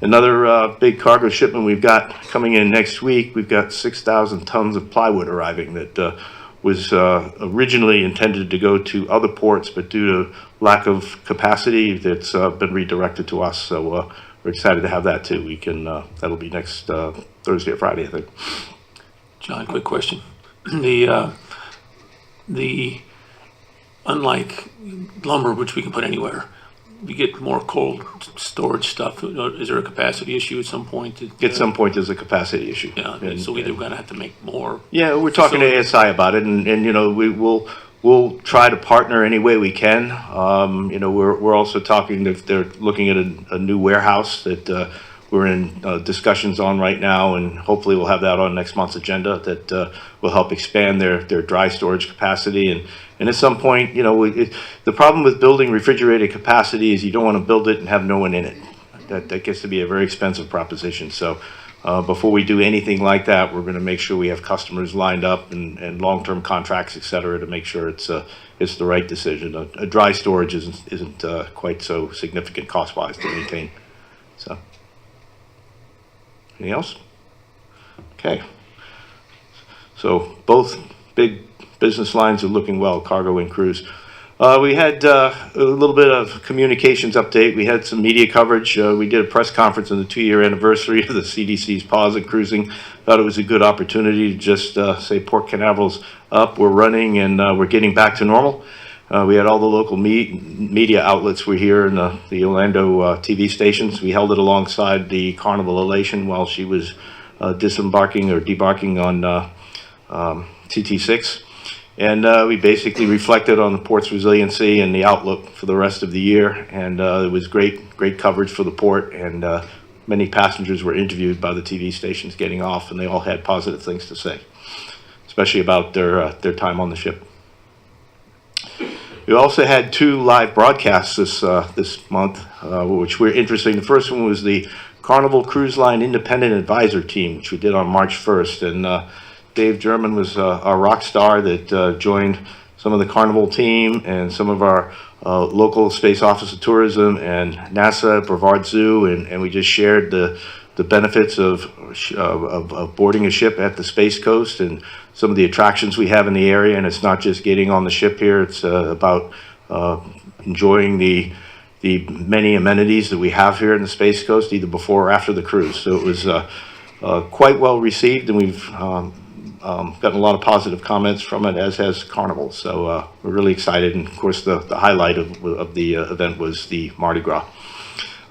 Speaker 3: Another big cargo shipment we've got coming in next week. We've got 6,000 tons of plywood arriving that was originally intended to go to other ports, but due to lack of capacity, that's been redirected to us. So we're excited to have that too. We can that'll be next Thursday or Friday, I think.
Speaker 4: John, quick question. The unlike lumber, which we can put anywhere, we get more cold storage stuff. Is there a capacity issue at some point?
Speaker 3: At some point, there's a capacity issue.
Speaker 4: Yeah,
Speaker 3: And-
Speaker 4: so we're going to have to make more.
Speaker 3: Yeah, we're talking to ASI about it, and we'll try to partner any way we can. We're also talking if they're looking at a new warehouse that we're in discussions on right now, and hopefully we'll have that on next month's agenda that will help expand their dry storage capacity. And at some point, the problem with building refrigerated capacity is you don't want to build it and have no one in it. that gets to be a very expensive proposition. So before we do anything like that, we're going to make sure we have customers lined up and long-term contracts, et cetera, to make sure it's the right decision. A dry storage isn't quite so significant cost-wise to maintain. So, anything else? Okay. So both big business lines are looking well, cargo and cruise. We had a little bit of communications update. We had some media coverage. We did a press conference on the 2-year anniversary of the CDC's pause in cruising. Thought it was a good opportunity to just say Port Canaveral's up, we're running, and we're getting back to normal. We had all the local media outlets were here in the Orlando TV stations. We held it alongside the Carnival Elation while she was disembarking or debarking on Ct5. And we basically reflected on the port's resiliency and the outlook for the rest of the year. And it was great coverage for the port. And many passengers were interviewed by the TV stations getting off, and they all had positive things to say, especially about their time on the ship. We also had 2 live broadcasts this month, which were interesting. The first one was the Carnival Cruise Line Independent Advisor Team, which we did on March 1st. And Dave German was our rock star that joined some of the Carnival team and some of our local Space Office of Tourism and NASA, Brevard Zoo, and we just shared the benefits of boarding a ship at the Space Coast and some of the attractions we have in the area. And it's not just getting on the ship here, it's about enjoying the many amenities that we have here in the Space Coast, either before or after the cruise. So it was quite well received, and we've gotten a lot of positive comments from it, as has Carnival. So we're really excited. And of course, the highlight of the event was the Mardi Gras.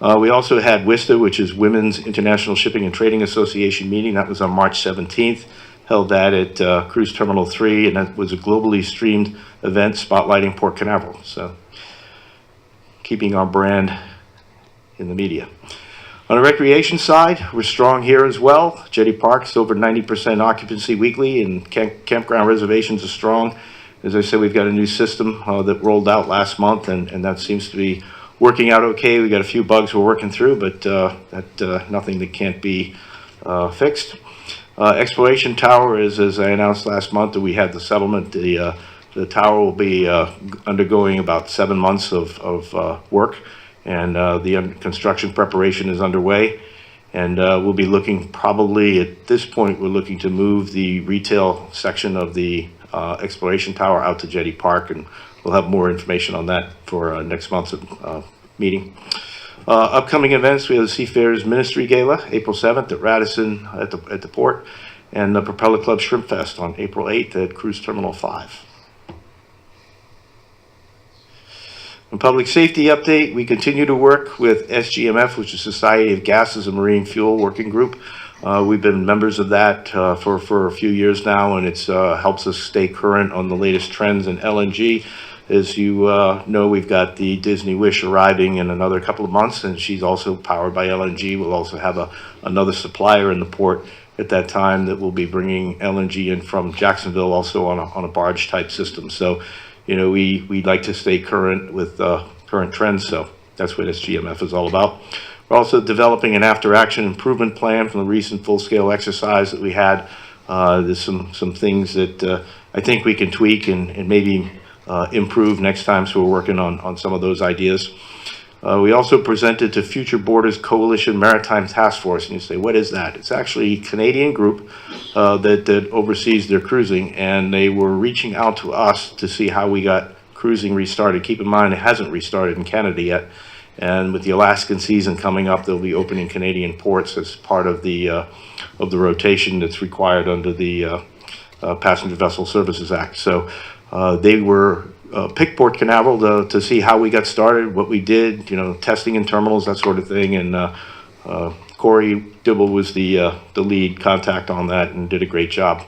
Speaker 3: We also had WISTA, which is Women's International Shipping and Trading Association meeting. That was on March 17th. Held that at Cruise Terminal 3, and that was a globally streamed event spotlighting Port Canaveral. So keeping our brand in the media. On the recreation side, we're strong here as well. Jetty Park's over 90% occupancy weekly, and campground reservations are strong. As I said, we've got a new system that rolled out last month, and that seems to be working out okay. We got a few bugs we're working through, but nothing that can't be fixed. Exploration Tower is, as I announced last month, that we had the settlement. The tower will be undergoing about 7 months of work. And the construction preparation is underway, and we'll be looking, probably at this point, we're looking to move the retail section of the Exploration Tower out to Jetty Park, and we'll have more information on that for next month's meeting. Upcoming events, we have the Seafarers Ministry Gala, April 7th at Radisson at the port, and the Propeller Club Shrimp Fest on April 8th at Cruise Terminal 5. In public safety update, we continue to work with SGMF, which is Society of Gases and Marine Fuel Working Group. We've been members of that for a few years now, and it's helps us stay current on the latest trends in LNG. As you know, we've got the Disney Wish arriving in another couple of months, and she's also powered by LNG. We'll also have another supplier in the port at that time that will be bringing LNG in from Jacksonville, also on a barge type system. So, you know, we'd like to stay current with current trends, so that's what SGMF is all about. We're also developing an after-action improvement plan from the recent full-scale exercise that we had. There's some things that I think we can tweak and maybe improve next time, so we're working on some of those ideas. We also presented to Future Borders Coalition Maritime Task Force, and you say, what is that? It's actually a Canadian group that oversees their cruising, and they were reaching out to us to see how we got cruising restarted. Keep in mind, it hasn't restarted in Canada yet, and with the Alaskan season coming up, they'll be opening Canadian ports as part of the rotation that's required under the Passenger Vessel Services Act. So they were picked Port Canaveral to see how we got started, what we did, you know, testing in terminals, that sort of thing. And Corey Dibble was the lead contact on that and did a great job.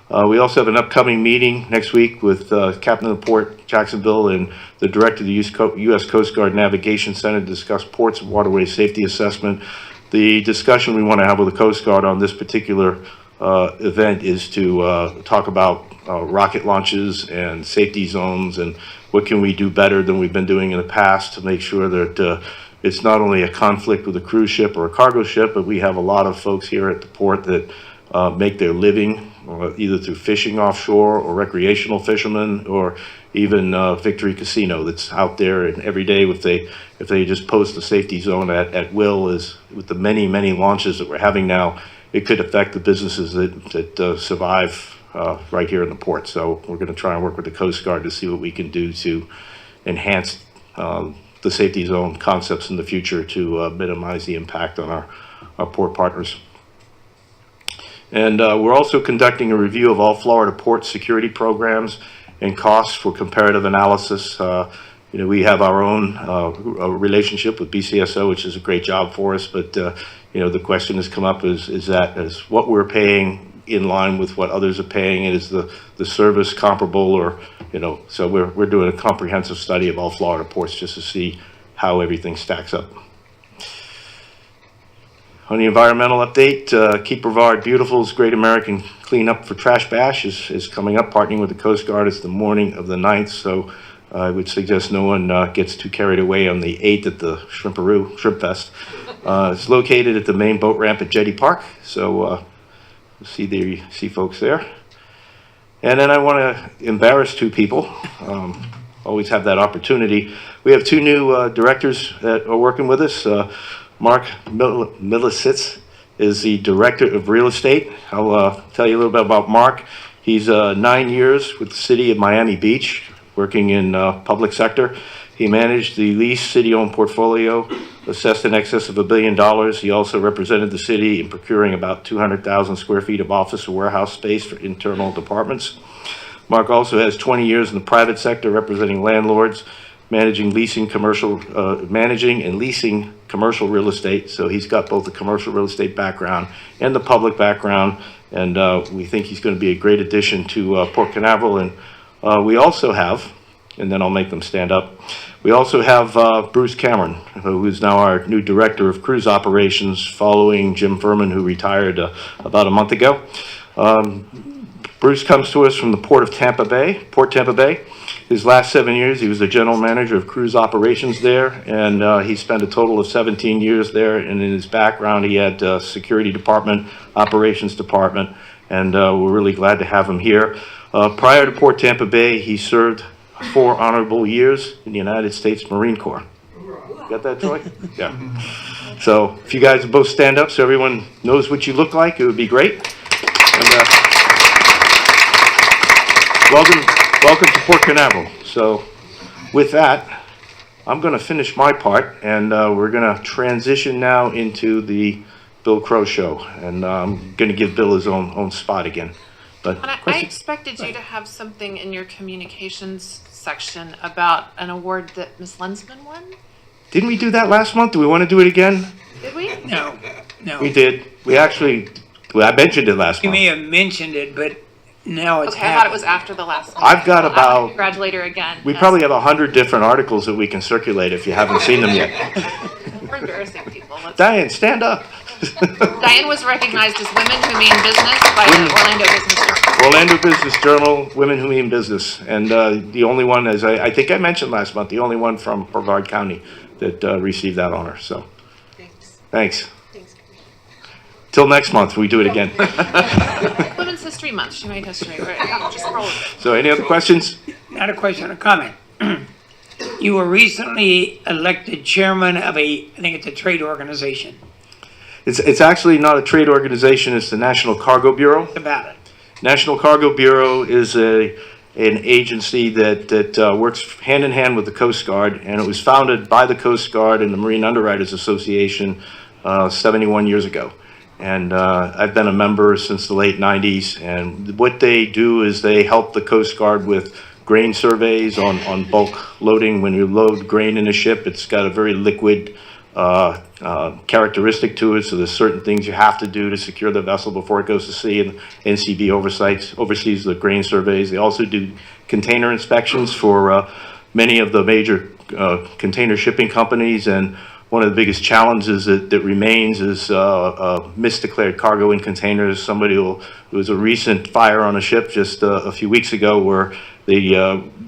Speaker 3: We also have an upcoming meeting next week with Captain of the Port, Jacksonville, and the Director of the U.S. Coast Guard Navigation Center to discuss ports and waterways safety assessment. The discussion we want to have with the Coast Guard on this particular event is to talk about rocket launches and safety zones and what can we do better than we've been doing in the past to make sure that it's not only a conflict with a cruise ship or a cargo ship, but we have a lot of folks here at the port that make their living either through fishing offshore or recreational fishermen, or even Victory Casino that's out there, and every day if they just post a safety zone at will, is with the many launches that we're having now, it could affect the businesses that survive right here in the port. So we're going to try and work with the Coast Guard to see what we can do to enhance the safety zone concepts in the future to minimize the impact on our port partners. And we're also conducting a review of all Florida port security programs and costs for comparative analysis. We have our own relationship with BCSO, which is a great job for us, but the question has come up is what we're paying in line with what others are paying, and is the service comparable, or so we're doing a comprehensive study of all Florida ports just to see how everything stacks up. On the environmental update, Keep Brevard Beautiful's Great American Cleanup for Trash Bash is coming up, partnering with the Coast Guard. It's the morning of the 9th, so I would suggest no one gets too carried away on the 8th at the Shrimp Fest. It's located at the main boat ramp at Jetty Park, so see folks there. And then I want to embarrass two people. Always have that opportunity. We have two new directors that are working with us. Mark Milisitz is the Director of Real Estate. I'll tell you a little bit about Mark. He's 9 years with the City of Miami Beach, working in public sector. He managed the lease city-owned portfolio, assessed in excess of $1 billion. He also represented the city in procuring about 200,000 square feet of office or warehouse space for internal departments. Mark also has 20 years in the private sector, representing landlords, managing and leasing commercial real estate. So he's got both the commercial real estate background and the public background, and we think he's going to be a great addition to Port Canaveral. And we also have, and then I'll make them stand up, we also have Bruce Cameron, who is now our new Director of Cruise Operations, following Jim Furman, who retired about a month ago. Bruce comes to us from the Port Tampa Bay. His last 7 years, he was the General Manager of Cruise Operations there, and he spent a total of 17 years there. And in his background, he had Security Department, Operations Department, and we're really glad to have him here. Prior to Port Tampa Bay, he served 4 honorable years in the United States Marine Corps. Got that, Troy? Yeah. So if you guys both stand up so everyone knows what you look like, it would be great. And, welcome to Port Canaveral. So with that, I'm going to finish my part, and we're going to transition now into the Bill Crow show. And I'm going to give Bill his own spot again. But
Speaker 8: I expected you to have something in your communications section about an award that Ms. Lensman won.
Speaker 3: Didn't we do that last month? Do we want to do it again?
Speaker 8: Did we?
Speaker 1: No.
Speaker 3: We did. I mentioned it last
Speaker 1: You
Speaker 3: month.
Speaker 1: may have mentioned it, but now it's
Speaker 8: Okay, I thought it was after the last one.
Speaker 3: I've got
Speaker 8: I'll
Speaker 3: about,
Speaker 8: congratulate her again.
Speaker 3: we probably have 100 different articles that we can circulate if you haven't seen them yet.
Speaker 8: We're embarrassing people.
Speaker 3: Diane, stand up.
Speaker 8: Diane was recognized as Women Who Mean Business by the Orlando Business Journal.
Speaker 3: Orlando Business Journal, Women Who Mean Business. And the only one, as I think I mentioned last month, the only one from Brevard County that received that honor. So, thanks. Till next month, we do it again.
Speaker 8: Women's History Month. She made history. Right? Just roll with it.
Speaker 3: So, any other questions?
Speaker 1: not a question, a comment. You were recently elected chairman of I think it's a trade organization.
Speaker 3: It's actually not a trade organization. It's the National Cargo Bureau.
Speaker 1: What about it?
Speaker 3: National Cargo Bureau is an agency that works hand in hand with the Coast Guard, and it was founded by the Coast Guard and the Marine Underwriters Association 71 years ago. And I've been a member since the late 90s, and what they do is they help the Coast Guard with grain surveys on bulk loading. When you load grain in a ship, it's got a very liquid characteristic to it, so there's certain things you have to do to secure the vessel before it goes to sea, and NCB oversees the grain surveys. They also do container inspections for many of the major container shipping companies, and one of the biggest challenges that remains is misdeclared cargo in containers. There was a recent fire on a ship just a few weeks ago where they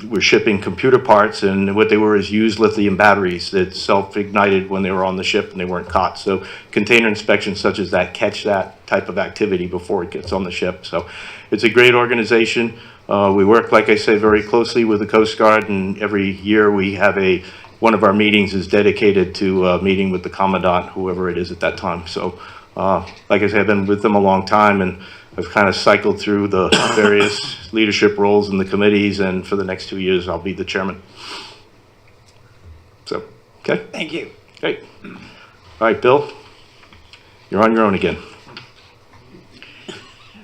Speaker 3: were shipping computer parts, and what they were is used lithium batteries that self-ignited when they were on the ship and they weren't caught. So container inspections such as that catch that type of activity before it gets on the ship. So it's a great organization. We work, like I say, very closely with the Coast Guard, and every year we have one of our meetings is dedicated to meeting with the commandant, whoever it is at that time. So, like I said, I've been with them a long time, and I've kind of cycled through the various leadership roles in the committees, and for the next 2 years, I'll be the chairman. So, okay.
Speaker 1: Thank you.
Speaker 3: Great. All right, Bill, you're on your own again.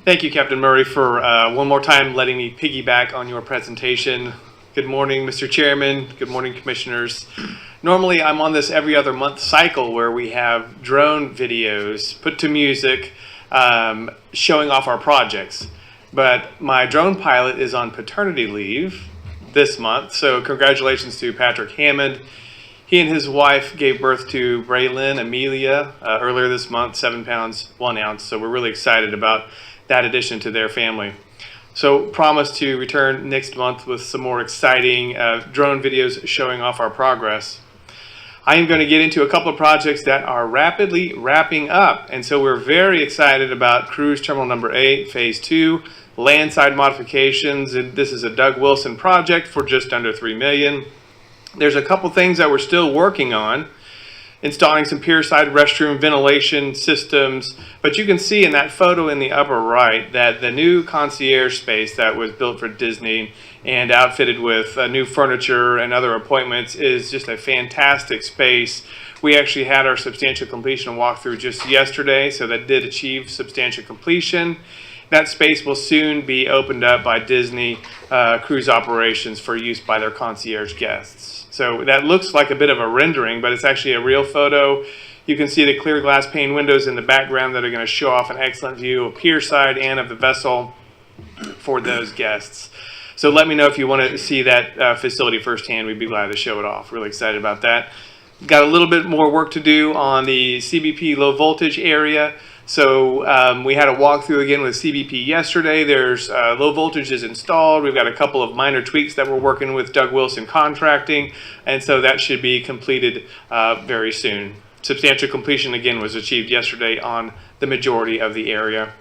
Speaker 9: Thank you, Captain Murray, for one more time letting me piggyback on your presentation. Good morning, Mr. Chairman. Good morning, Commissioners. Normally, I'm on this every other month cycle where we have drone videos put to music showing off our projects. But my drone pilot is on paternity leave this month, so congratulations to Patrick Hammond. He and his wife gave birth to Braylon Amelia earlier this month, 7 pounds, 1 ounce. So we're really excited about that addition to their family. So promise to return next month with some more exciting drone videos showing off our progress. I am going to get into a couple of projects that are rapidly wrapping up. And so we're very excited about Cruise Terminal number 8, Phase 2, landside modifications. And this is a Doug Wilson project for just under $3 million. There's a couple things that we're still working on. Installing some pierside restroom ventilation systems, but you can see in that photo in the upper right that the new concierge space that was built for Disney and outfitted with new furniture and other appointments is just a fantastic space. We actually had our substantial completion walkthrough just yesterday, so that did achieve substantial completion. That space will soon be opened up by Disney Cruise Operations for use by their concierge guests. So that looks like a bit of a rendering, but it's actually a real photo. You can see the clear glass pane windows in the background that are going to show off an excellent view of pierside and of the vessel for those guests. So let me know if you want to see that facility firsthand. We'd be glad to show it off. Really excited about that. Got a little bit more work to do on the Cbp Low Voltage area. So we had a walkthrough again with CBP yesterday. There's low voltage is installed. We've got a couple of minor tweaks that we're working with Doug Wilson Contracting, and so that should be completed very soon. Substantial completion again was achieved yesterday on the majority of the area.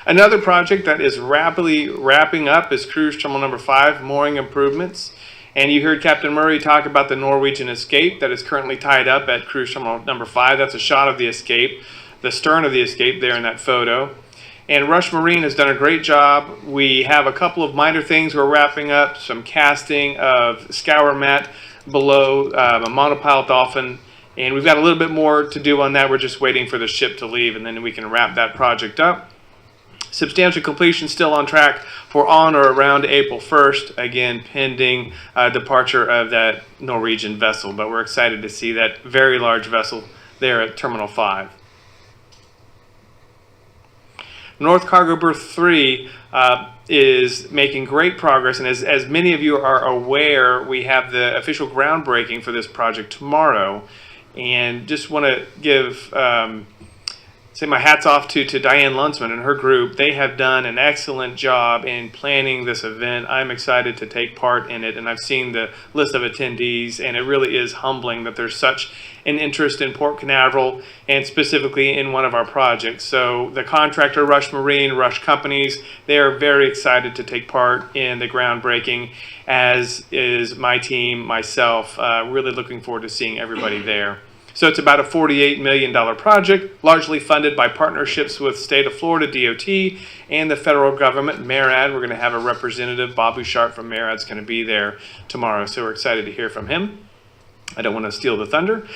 Speaker 9: Another project that is rapidly wrapping up is Cruise Terminal number 5, Mooring Improvements. And you heard Captain Murray talk about the Norwegian Escape that is currently tied up at Cruise Terminal number 5. That's a shot of the Escape, the stern of the Escape there in that photo. And Rush Marine has done a great job. We have a couple of minor things we're wrapping up, some casting of scour mat below a monopile dolphin. And we've got a little bit more to do on that. We're just waiting for the ship to leave, and then we can wrap that project up. Substantial completion still on track for on or around April 1st, again, pending departure of that Norwegian vessel. But we're excited to see that very large vessel there at Terminal 5. North Cargo Berth 3 is making great progress, and as many of you are aware, we have the official groundbreaking for this project tomorrow. And just want to give say my hat's off to Diane Lunsman and her group. They have done an excellent job in planning this event. I'm excited to take part in it, and I've seen the list of attendees, and it really is humbling that there's such an interest in Port Canaveral and specifically in one of our projects. So the contractor, Rush Marine, Rush Companies, they are very excited to take part in the groundbreaking, as is my team, myself, really looking forward to seeing everybody there. So it's about a $48 million project, largely funded by partnerships with State of Florida DOT and the federal government. MARAD, we're going to have a representative, Bob Bouchard from MARAD, is going to be there tomorrow. So we're excited to hear from him. I don't want to steal the thunder.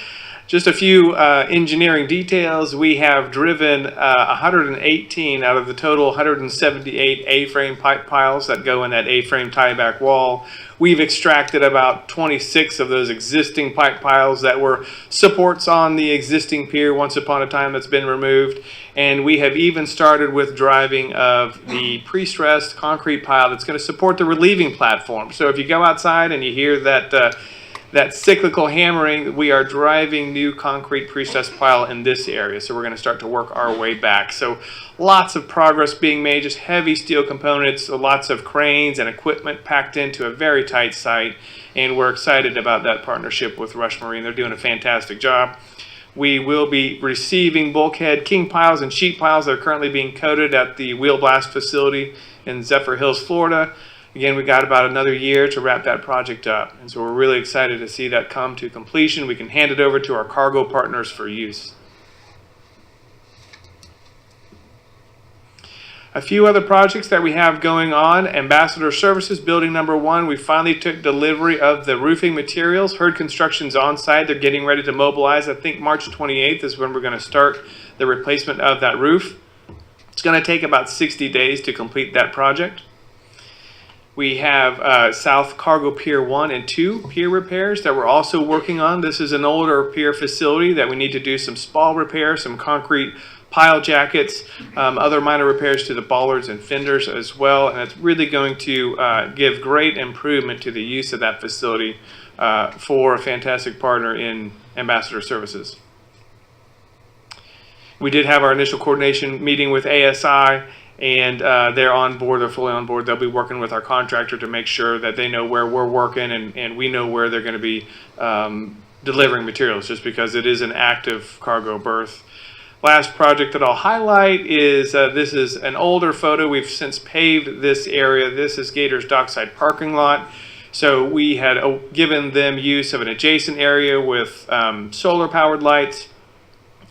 Speaker 9: Just a few engineering details. We have driven 118 out of the total 178 A-frame pipe piles that go in that A-frame tieback wall. We've extracted about 26 of those existing pipe piles that were supports on the existing pier once upon a time that's been removed. And we have even started with driving of the pre-stressed concrete pile that's going to support the relieving platform. So if you go outside and you hear that that cyclical hammering, we are driving new concrete prestressed pile in this area. So we're going to start to work our way back. So lots of progress being made, just heavy steel components, lots of cranes and equipment packed into a very tight site. And we're excited about that partnership with Rush Marine. They're doing a fantastic job. We will be receiving bulkhead king piles and sheet piles that are currently being coated at the Wheel Blast facility in Zephyr Hills, Florida. Again, we got about another year to wrap that project up. And so we're really excited to see that come to completion. We can hand it over to our cargo partners for use. A few other projects that we have going on. Ambassador Services, building number 1. We finally took delivery of the roofing materials. Herd Construction's on site. They're getting ready to mobilize. I think March 28th is when we're going to start the replacement of that roof. It's going to take about 60 days to complete that project. We have South Cargo Pier 1 and 2 pier repairs that we're also working on. This is an older pier facility that we need to do some spall repair, some concrete pile jackets, other minor repairs to the bollards and fenders as well. And it's really going to give great improvement to the use of that facility for a fantastic partner in Ambassador Services. We did have our initial coordination meeting with ASI. And they're on board, they're fully on board. They'll be working with our contractor to make sure that they know where we're working and we know where they're going to be delivering materials, just because it is an active cargo berth. Last project that I'll highlight is this is an older photo. We've since paved this area. This is Gators Dockside parking lot. So we had given them use of an adjacent area with solar powered lights,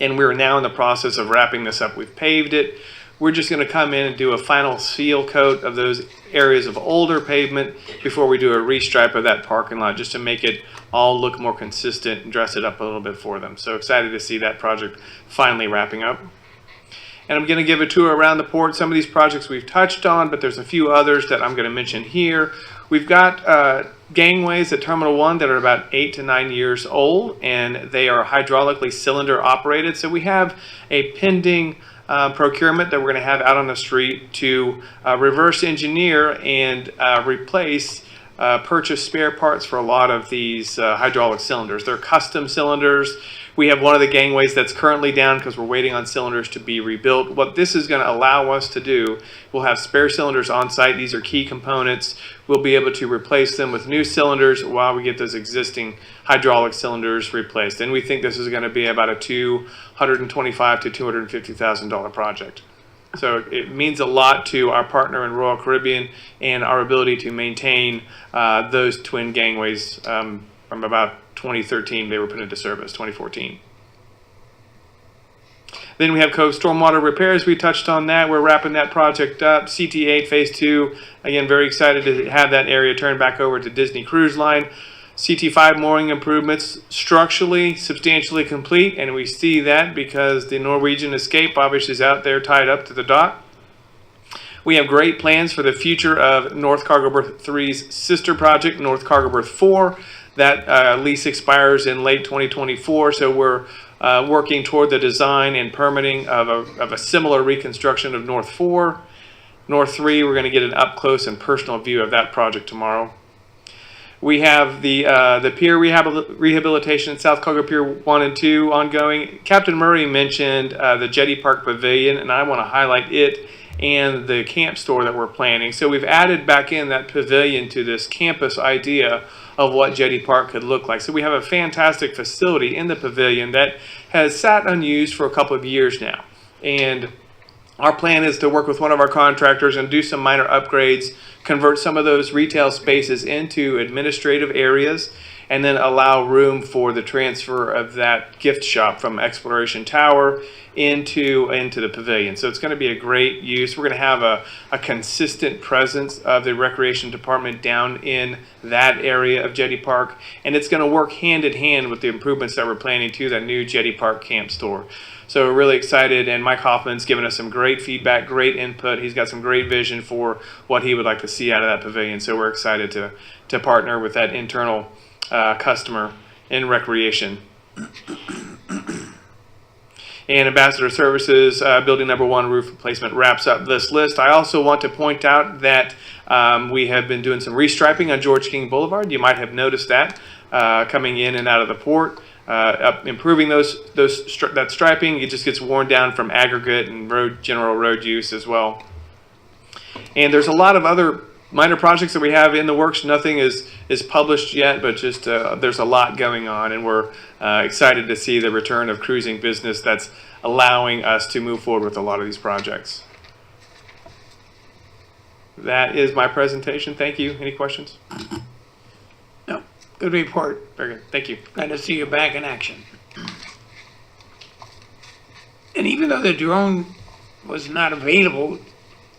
Speaker 9: and we're now in the process of wrapping this up. We've paved it. We're just going to come in and do a final seal coat of those areas of older pavement before we do a restripe of that parking lot, just to make it all look more consistent and dress it up a little bit for them. So excited to see that project finally wrapping up. And I'm going to give a tour around the port. Some of these projects we've touched on, but there's a few others that I'm going to mention here. We've got gangways at Terminal 1 that are about 8 to 9 years old, and they are hydraulically cylinder operated. So we have a pending procurement that we're going to have out on the street to reverse engineer and replace, purchase spare parts for a lot of these hydraulic cylinders. They're custom cylinders. We have one of the gangways that's currently down because we're waiting on cylinders to be rebuilt. What this is going to allow us to do, we'll have spare cylinders on site. These are key components. We'll be able to replace them with new cylinders while we get those existing hydraulic cylinders replaced. And we think this is going to be about a $225,000 to $250,000 project. So it means a lot to our partner in Royal Caribbean and our ability to maintain those twin gangways from about 2013. They were put into service, 2014. Then we have Cove Stormwater Repairs. We touched on that. We're wrapping that project up. CT8 Phase 2. Again, very excited to have that area turned back over to Disney Cruise Line. Ct5 Mooring Improvements, structurally substantially complete, and we see that because the Norwegian Escape obviously is out there tied up to the dock. We have great plans for the future of North Cargo Berth 3's sister project, North Cargo Berth 4. That lease expires in late 2024, so we're working toward the design and permitting of a similar reconstruction of North 4. North 3, we're going to get an up-close and personal view of that project tomorrow. We have the pier rehabilitation at South Cargo Pier 1 and 2 ongoing. Captain Murray mentioned the Jetty Park Pavilion, and I want to highlight it and the camp store that we're planning. So we've added back in that pavilion to this campus idea of what Jetty Park could look like. So we have a fantastic facility in the pavilion that has sat unused for a couple of years now. And our plan is to work with one of our contractors and do some minor upgrades, convert some of those retail spaces into administrative areas, and then allow room for the transfer of that gift shop from Exploration Tower into the pavilion. So it's going to be a great use. We're going to have a consistent presence of the recreation department down in that area of Jetty Park, and it's going to work hand in hand with the improvements that we're planning to that new Jetty Park camp store. So we're really excited, and Mike Hoffman's given us some great feedback, great input. He's got some great vision for what he would like to see out of that pavilion. So we're excited to partner with that internal customer in recreation. And Ambassador Services, building number 1 roof replacement wraps up this list. I also want to point out that we have been doing some restriping on George King Boulevard. You might have noticed that. coming in and out of the port. Improving that striping, it just gets worn down from aggregate and general road use as well. And there's a lot of other minor projects that we have in the works. Nothing is published yet, but just there's a lot going on, and we're excited to see the return of cruising business that's allowing us to move forward with a lot of these projects. That is my presentation. Thank you. Any questions?
Speaker 1: No, good report.
Speaker 9: Very good. Thank you.
Speaker 1: Glad to see you back in action. And even though the drone was not available,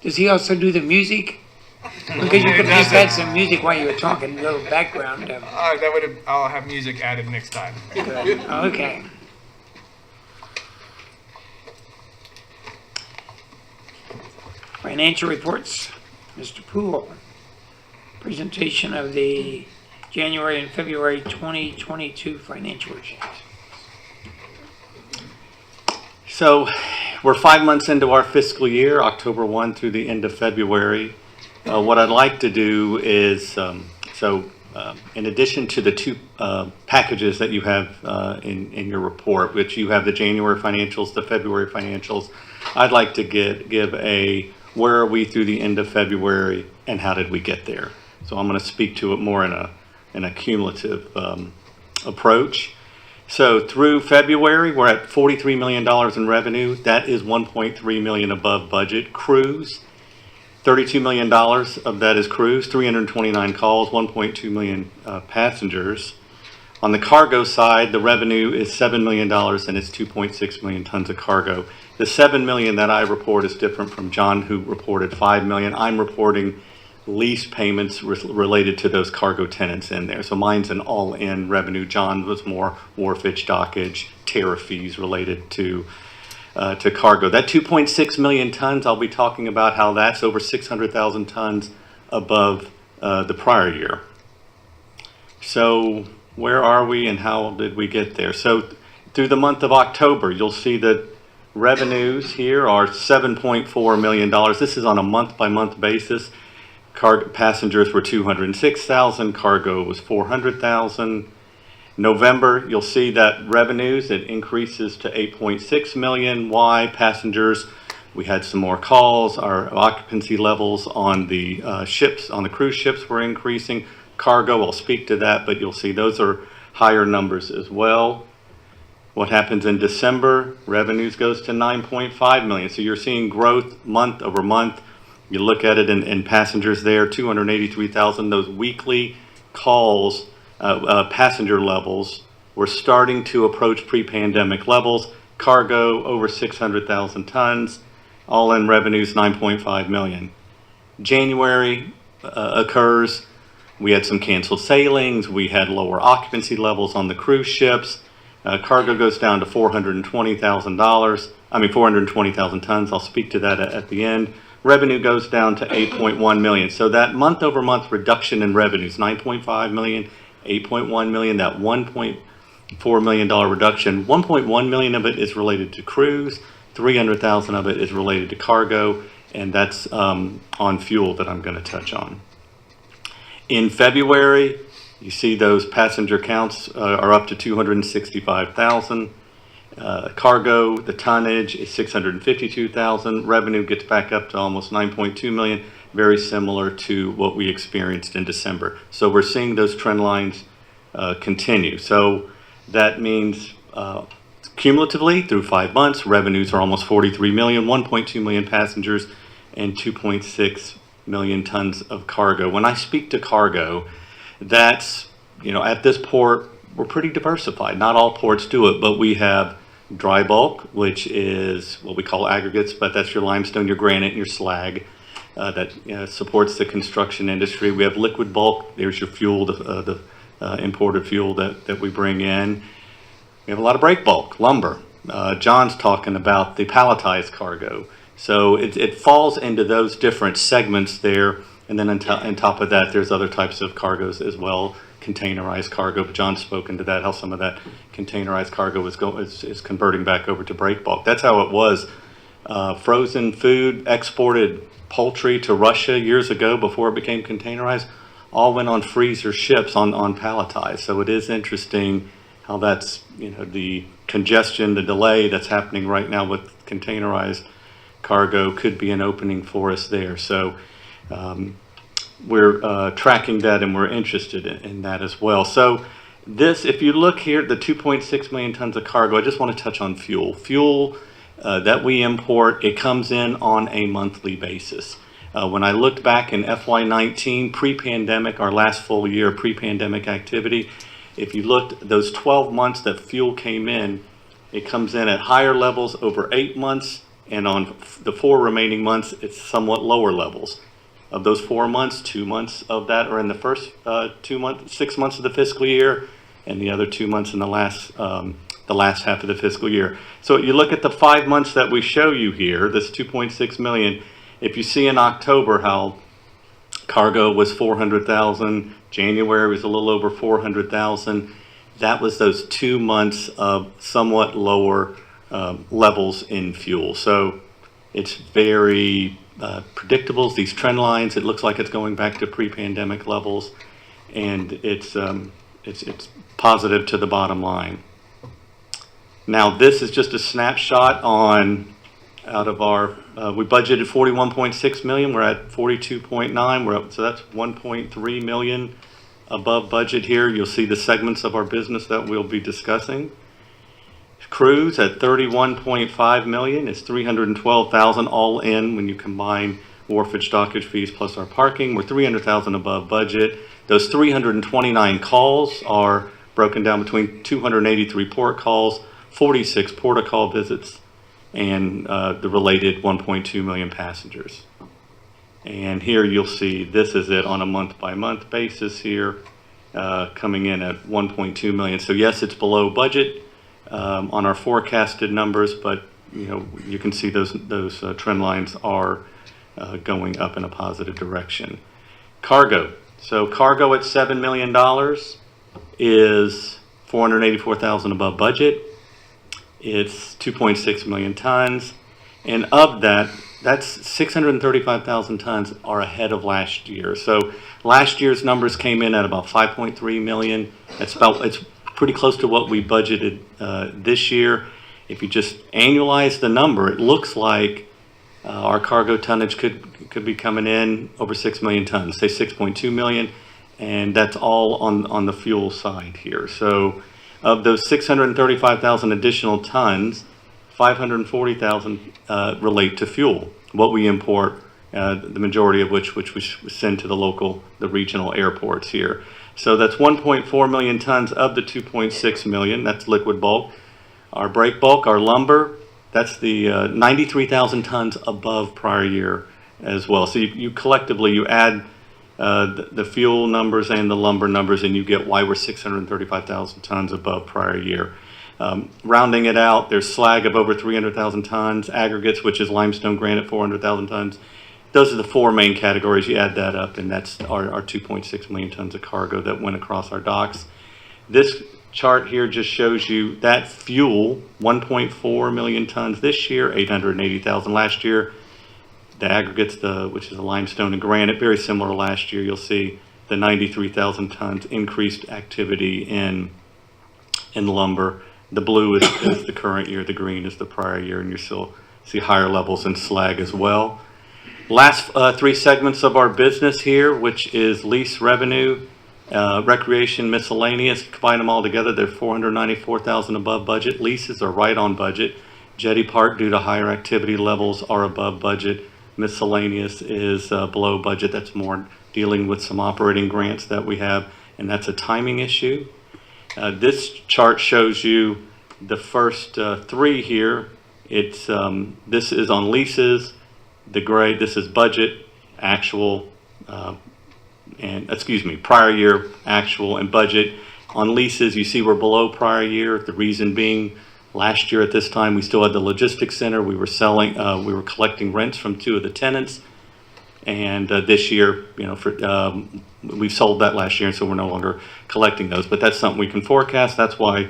Speaker 1: does he also do the music? Because you could have just had some music while you were talking, a little background.
Speaker 10: I'll have music added next time.
Speaker 1: Okay. Financial reports, Mr. Poole. Presentation of the January and February 2022 financial reports.
Speaker 6: So we're 5 months into our fiscal year, October 1 through the end of February. What I'd like to do is, in addition to the two packages that you have in your report, which you have the January financials, the February financials, I'd like to give a where are we through the end of February and how did we get there? So I'm going to speak to it more in a cumulative approach. So through February, we're at $43 million in revenue. That is $1.3 million above budget. Cruise, $32 million of that is cruise, 329 calls, 1.2 million passengers. On the cargo side, the revenue is $7 million and it's 2.6 million tons of cargo. The $7 million that I report is different from John, who reported $5 million. I'm reporting lease payments related to those cargo tenants in there. So mine's an all-in revenue. John was more wharfage, dockage, tariff fees related to cargo. That 2.6 million tons, I'll be talking about how that's over 600,000 tons above the prior year. So where are we and how did we get there? So through the month of October, you'll see that revenues here are $7.4 million. This is on a month-by-month basis. Passengers were 206,000, cargo was 400,000. November, you'll see that revenues, it increases to 8.6 million. Why? Passengers, we had some more calls. Our occupancy levels on the ships, on the cruise ships were increasing. Cargo, I'll speak to that, but you'll see those are higher numbers as well. What happens in December? Revenues goes to 9.5 million. So you're seeing growth month over month. You look at it in passengers there, 283,000. Those weekly calls, passenger levels, were starting to approach pre-pandemic levels. Cargo over 600,000 tons. All-in revenues 9.5 million. January occurs. We had some canceled sailings. We had lower occupancy levels on the cruise ships. Cargo goes down to $420,000. 420,000 tons. I'll speak to that at the end. Revenue goes down to 8.1 million. So that month over month reduction in revenues, 9.5 million, 8.1 million, that $1.4 million reduction, 1.1 million of it is related to cruise, 300,000 of it is related to cargo, and that's on fuel that I'm going to touch on. In February, you see those passenger counts are up to 265,000. Cargo, the tonnage is 652,000. Revenue gets back up to almost 9.2 million, very similar to what we experienced in December. So we're seeing those trend lines continue. So that means cumulatively through 5 months, revenues are almost 43 million, 1.2 million passengers, and 2.6 million tons of cargo. When I speak to cargo, that's, at this port, we're pretty diversified. Not all ports do it, but we have dry bulk, which is what we call aggregates, but that's your limestone, your granite, and your slag that supports the construction industry. We have liquid bulk. There's your fuel, the imported fuel that we bring in. We have a lot of break bulk, lumber. John's talking about the palletized cargo. So it falls into those different segments there. And then on top of that, there's other types of cargoes as well. Containerized cargo, but John's spoken to that, how some of that containerized cargo is converting back over to break bulk. That's how it was. Frozen food, exported poultry to Russia years ago before it became containerized. all went on freezer ships on palletized. So it is interesting how that's, the congestion, the delay that's happening right now with containerized cargo could be an opening for us there. So we're tracking that, and we're interested in that as well. So this, if you look here, the 2.6 million tons of cargo, I just want to touch on fuel. Fuel that we import, it comes in on a monthly basis. When I looked back in FY19, pre-pandemic, our last full year pre-pandemic activity, if you looked those 12 months that fuel came in, it comes in at higher levels over 8 months, and on the 4 remaining months, it's somewhat lower levels. Of those 4 months, 2 months of that are in the first 6 months of the fiscal year, and the other 2 months in the last half of the fiscal year. So you look at the 5 months that we show you here, this 2.6 million, if you see in October how cargo was 400,000, January was a little over 400,000, that was those 2 months of somewhat lower levels in fuel. So it's very predictable, these trend lines. It looks like it's going back to pre-pandemic levels, and it's positive to the bottom line. Now this is just a snapshot on out of our we budgeted 41.6 million. We're at 42.9. We're up, so that's 1.3 million above budget here. You'll see the segments of our business that we'll be discussing. Cruise at 31.5 million is 312,000 all in when you combine wharfage, dockage fees plus our parking. We're 300,000 above budget. Those 329 calls are broken down between 283 port calls, 46 port call visits, and the related 1.2 million passengers. And here you'll see this is it on a month-by-month basis here, coming in at 1.2 million. So yes, it's below budget on our forecasted numbers, but you can see those trend lines are going up in a positive direction. Cargo. So cargo at $7 million is 484,000 above budget. It's 2.6 million tons, and of that, that's 635,000 tons are ahead of last year. So last year's numbers came in at about 5.3 million. It's pretty close to what we budgeted this year. If you just annualize the number, it looks like our cargo tonnage could be coming in over 6 million tons, say 6.2 million, and that's all on the fuel side here. So of those 635,000 additional tons, 540,000 relate to fuel, what we import, the majority of which we send to the regional airports here. So that's 1.4 million tons of the 2.6 million, that's liquid bulk. Our break bulk, our lumber, that's the 93,000 tons above prior year as well. So you collectively, you add the fuel numbers and the lumber numbers, and you get why we're 635,000 tons above prior year. Rounding it out, there's slag of over 300,000 tons, aggregates, which is limestone granite, 400,000 tons. Those are the 4 main categories. You add that up, and that's our 2.6 million tons of cargo that went across our docks. This chart here just shows you that fuel, 1.4 million tons this year, 880,000 last year. The aggregates, which is the limestone and granite, very similar to last year. You'll see the 93,000 tons increased activity in lumber. The blue is the current year, the green is the prior year, and you still see higher levels in slag as well. Last 3 segments of our business here, which is lease revenue, recreation, miscellaneous. Combine them all together, they're 494,000 above budget. Leases are right on budget. Jetty Park, due to higher activity levels, are above budget. Miscellaneous is below budget. That's more dealing with some operating grants that we have, and that's a timing issue. This chart shows you the first 3 here. It's this is on leases. The gray, this is budget, actual, prior year, actual, and budget. On leases, you see we're below prior year. The reason being, last year at this time, we still had the logistics center. We were we were collecting rents from 2 of the tenants. And this year, we sold that last year, and so we're no longer collecting those. But that's something we can forecast. That's why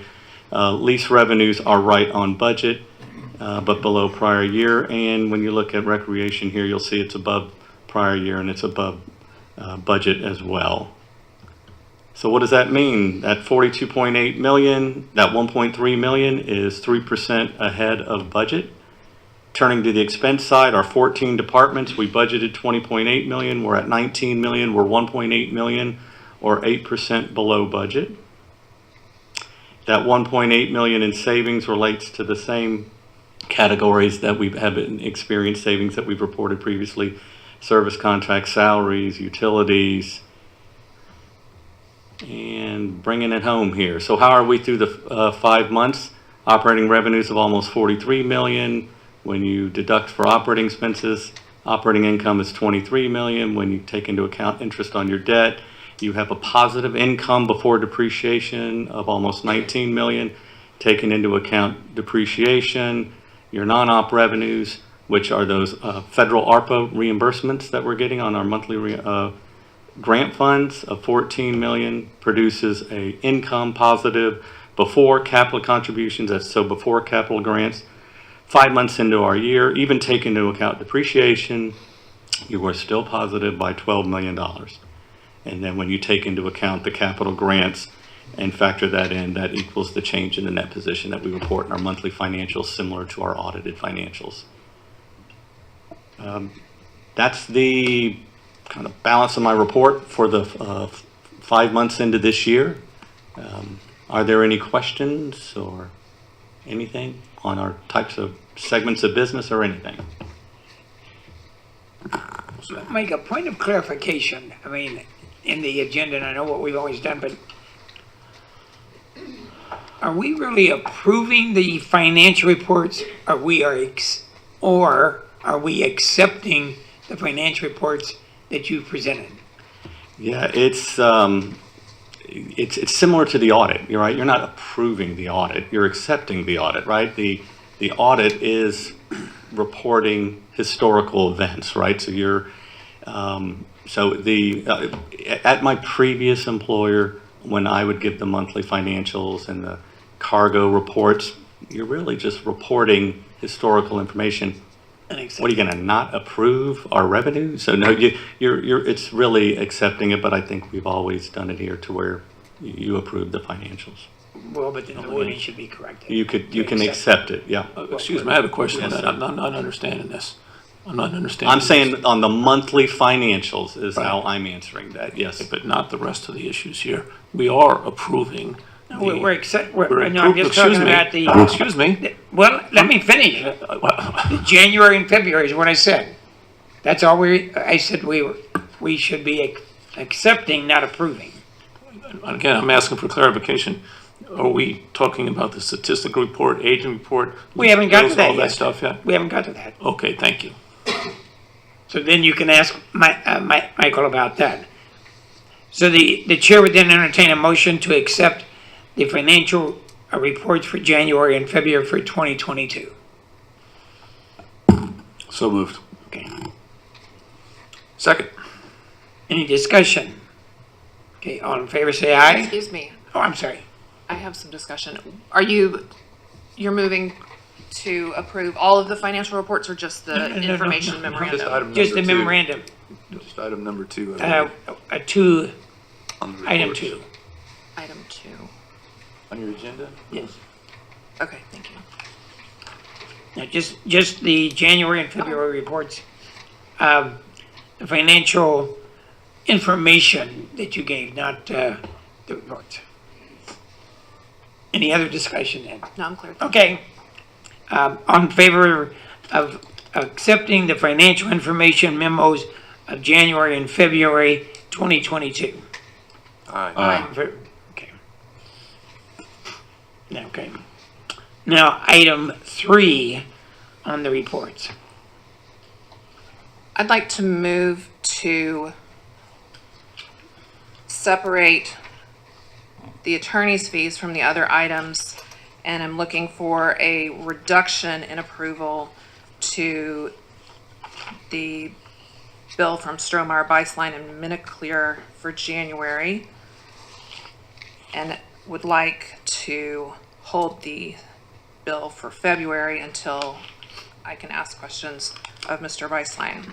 Speaker 6: lease revenues are right on budget, but below prior year. And when you look at recreation here, you'll see it's above prior year, and it's above budget as well. So what does that mean? That 42.8 million, that 1.3 million is 3% ahead of budget. Turning to the expense side, our 14 departments, we budgeted 20.8 million. We're at 19 million. We're 1.8 million, or 8% below budget. That 1.8 million in savings relates to the same categories that we have experienced savings that we've reported previously: service contracts, salaries, utilities, and bringing it home here. So how are we through the 5 months? Operating revenues of almost 43 million. When you deduct for operating expenses, operating income is 23 million. When you take into account interest on your debt, you have a positive income before depreciation of almost 19 million. Taking into account depreciation, your non-op revenues, which are those federal ARPA reimbursements that we're getting on our monthly grant funds of 14 million, produces a income positive before capital contributions. That's so before capital grants. 5 months into our year, even taking into account depreciation, you are still positive by $12 million. And then when you take into account the capital grants and factor that in, that equals the change in the net position that we report in our monthly financials, similar to our audited financials. That's the kind of balance of my report for the 5 months into this year. Are there any questions or anything on our types of segments of business or anything?
Speaker 1: Make a point of clarification. I mean, in the agenda, and I know what we've always done, but are we really approving the financial reports? Or are we accepting the financial reports that you presented?
Speaker 6: Yeah, it's similar to the audit. You're right. You're not approving the audit. You're accepting the audit, right? The audit is reporting historical events, right? So you're at my previous employer, when I would give the monthly financials and the cargo reports, you're really just reporting historical information. What are you going to not approve our revenue? So no, it's really accepting it, but I think we've always done it here to where you approve the financials.
Speaker 1: Well, but then the wording should be corrected.
Speaker 6: You can accept it, yeah.
Speaker 4: Excuse me, I have a question on that. I'm not understanding this. I'm not understanding.
Speaker 6: I'm saying on the monthly financials is how I'm answering that, yes.
Speaker 4: But not the rest of the issues here. We are approving.
Speaker 1: I'm just talking about the.
Speaker 4: Excuse me.
Speaker 1: Well, let me finish. January and February is what I said. That's all I said we should be accepting, not approving.
Speaker 4: Again, I'm asking for clarification. Are we talking about the statistical report, agent report?
Speaker 1: We haven't got to that
Speaker 4: all
Speaker 1: yet.
Speaker 4: That stuff yet?
Speaker 1: We haven't got to that.
Speaker 4: Okay, thank you.
Speaker 1: So then you can ask Michael about that. So the chair would then entertain a motion to accept the financial reports for January and February for 2022.
Speaker 2: So moved.
Speaker 1: Okay.
Speaker 4: Second.
Speaker 1: Any discussion? Okay, all in favor say aye.
Speaker 8: Excuse me,
Speaker 1: Oh, I'm sorry.
Speaker 8: I have some discussion. You're moving to approve all of the financial reports or just the
Speaker 1: No,
Speaker 8: information
Speaker 1: no.
Speaker 8: memorandum?
Speaker 1: Just the memorandum.
Speaker 2: Just item number 2.
Speaker 1: Item 2.
Speaker 8: Item 2.
Speaker 2: On your agenda?
Speaker 1: Yes.
Speaker 8: Okay, thank you.
Speaker 1: Now, just the January and February reports, the financial information that you gave, not the reports. Any other discussion then?
Speaker 8: No, I'm clear.
Speaker 1: Okay. On favor of accepting the financial information memos of January and February 2022?
Speaker 2: Aye.
Speaker 1: Okay. Okay. Now, item 3 on the reports.
Speaker 8: I'd like to move to separate the attorney's fees from the other items, and I'm looking for a reduction in approval to the bill from Strohmeyer, Beislein, and Miniclear for January, and would like to hold the bill for February until I can ask questions of Mr. Beislein.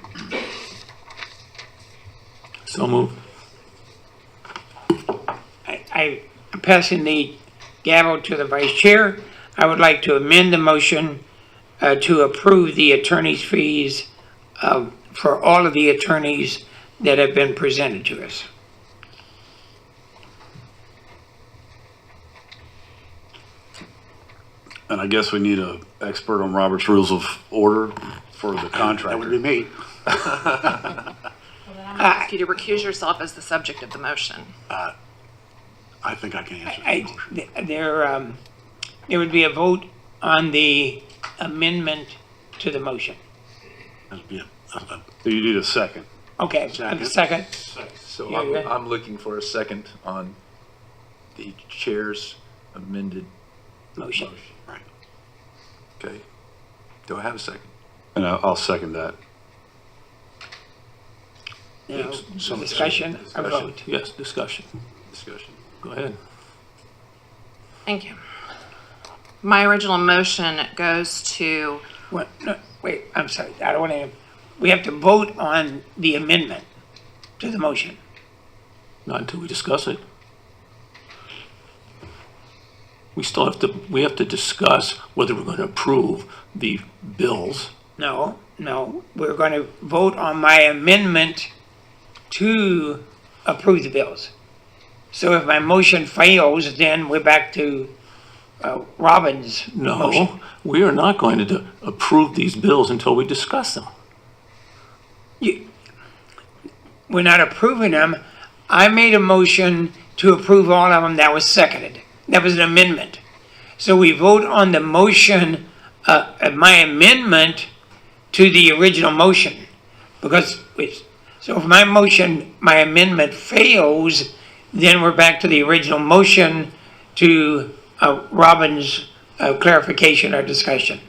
Speaker 4: So moved.
Speaker 1: I'm passing the gavel to the vice chair. I would like to amend the motion to approve the attorney's fees for all of the attorneys that have been presented to us.
Speaker 2: And I guess we need an expert on Robert's Rules of Order for the contractor.
Speaker 11: That would be me.
Speaker 8: I'm gonna ask you to recuse yourself as the subject of the motion.
Speaker 11: I think I can answer that motion.
Speaker 1: There would be a vote on the amendment to the motion.
Speaker 11: That'd be
Speaker 2: Do you need a second?
Speaker 1: Okay,
Speaker 11: Second.
Speaker 1: a second.
Speaker 12: So
Speaker 1: Yeah, yeah.
Speaker 12: I'm looking for a second on the chair's amended
Speaker 1: Motion.
Speaker 11: right.
Speaker 12: Okay. Do I have a second?
Speaker 2: And I'll second that.
Speaker 1: Now,
Speaker 11: So-
Speaker 1: discussion, a vote.
Speaker 4: Yes, discussion.
Speaker 12: Discussion.
Speaker 4: Go ahead.
Speaker 8: Thank you. My original motion goes to,
Speaker 1: Wait, I'm sorry, I don't want to, we have to vote on the amendment to the motion.
Speaker 4: Not until we discuss it. We have to discuss whether we're going to approve the bills.
Speaker 1: No, we're going to vote on my amendment to approve the bills. So if my motion fails, then we're back to Robin's motion.
Speaker 4: No, we are not going to approve these bills until we discuss them.
Speaker 1: We're not approving them. I made a motion to approve all of them. That was seconded. That was an amendment. So we vote on the motion, my amendment to the original motion. So if my amendment fails, then we're back to the original motion to Robin's clarification or discussion.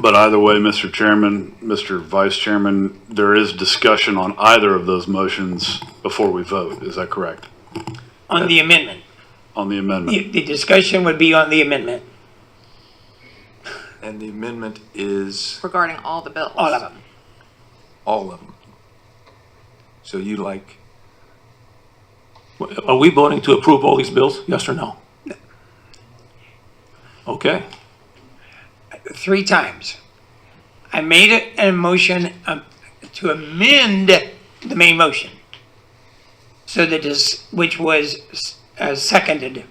Speaker 2: But either way, Mr. Chairman, Mr. Vice Chairman, there is discussion on either of those motions before we vote. Is that correct?
Speaker 1: On the amendment.
Speaker 2: On the amendment?
Speaker 1: The discussion would be on the amendment,
Speaker 12: And the amendment is
Speaker 8: regarding all the bills.
Speaker 1: all of them.
Speaker 12: all of them. So you like,
Speaker 4: Are we voting to approve all these bills? Yes or no? Okay.
Speaker 1: 3 times. I made a motion to amend the main motion. So which was seconded.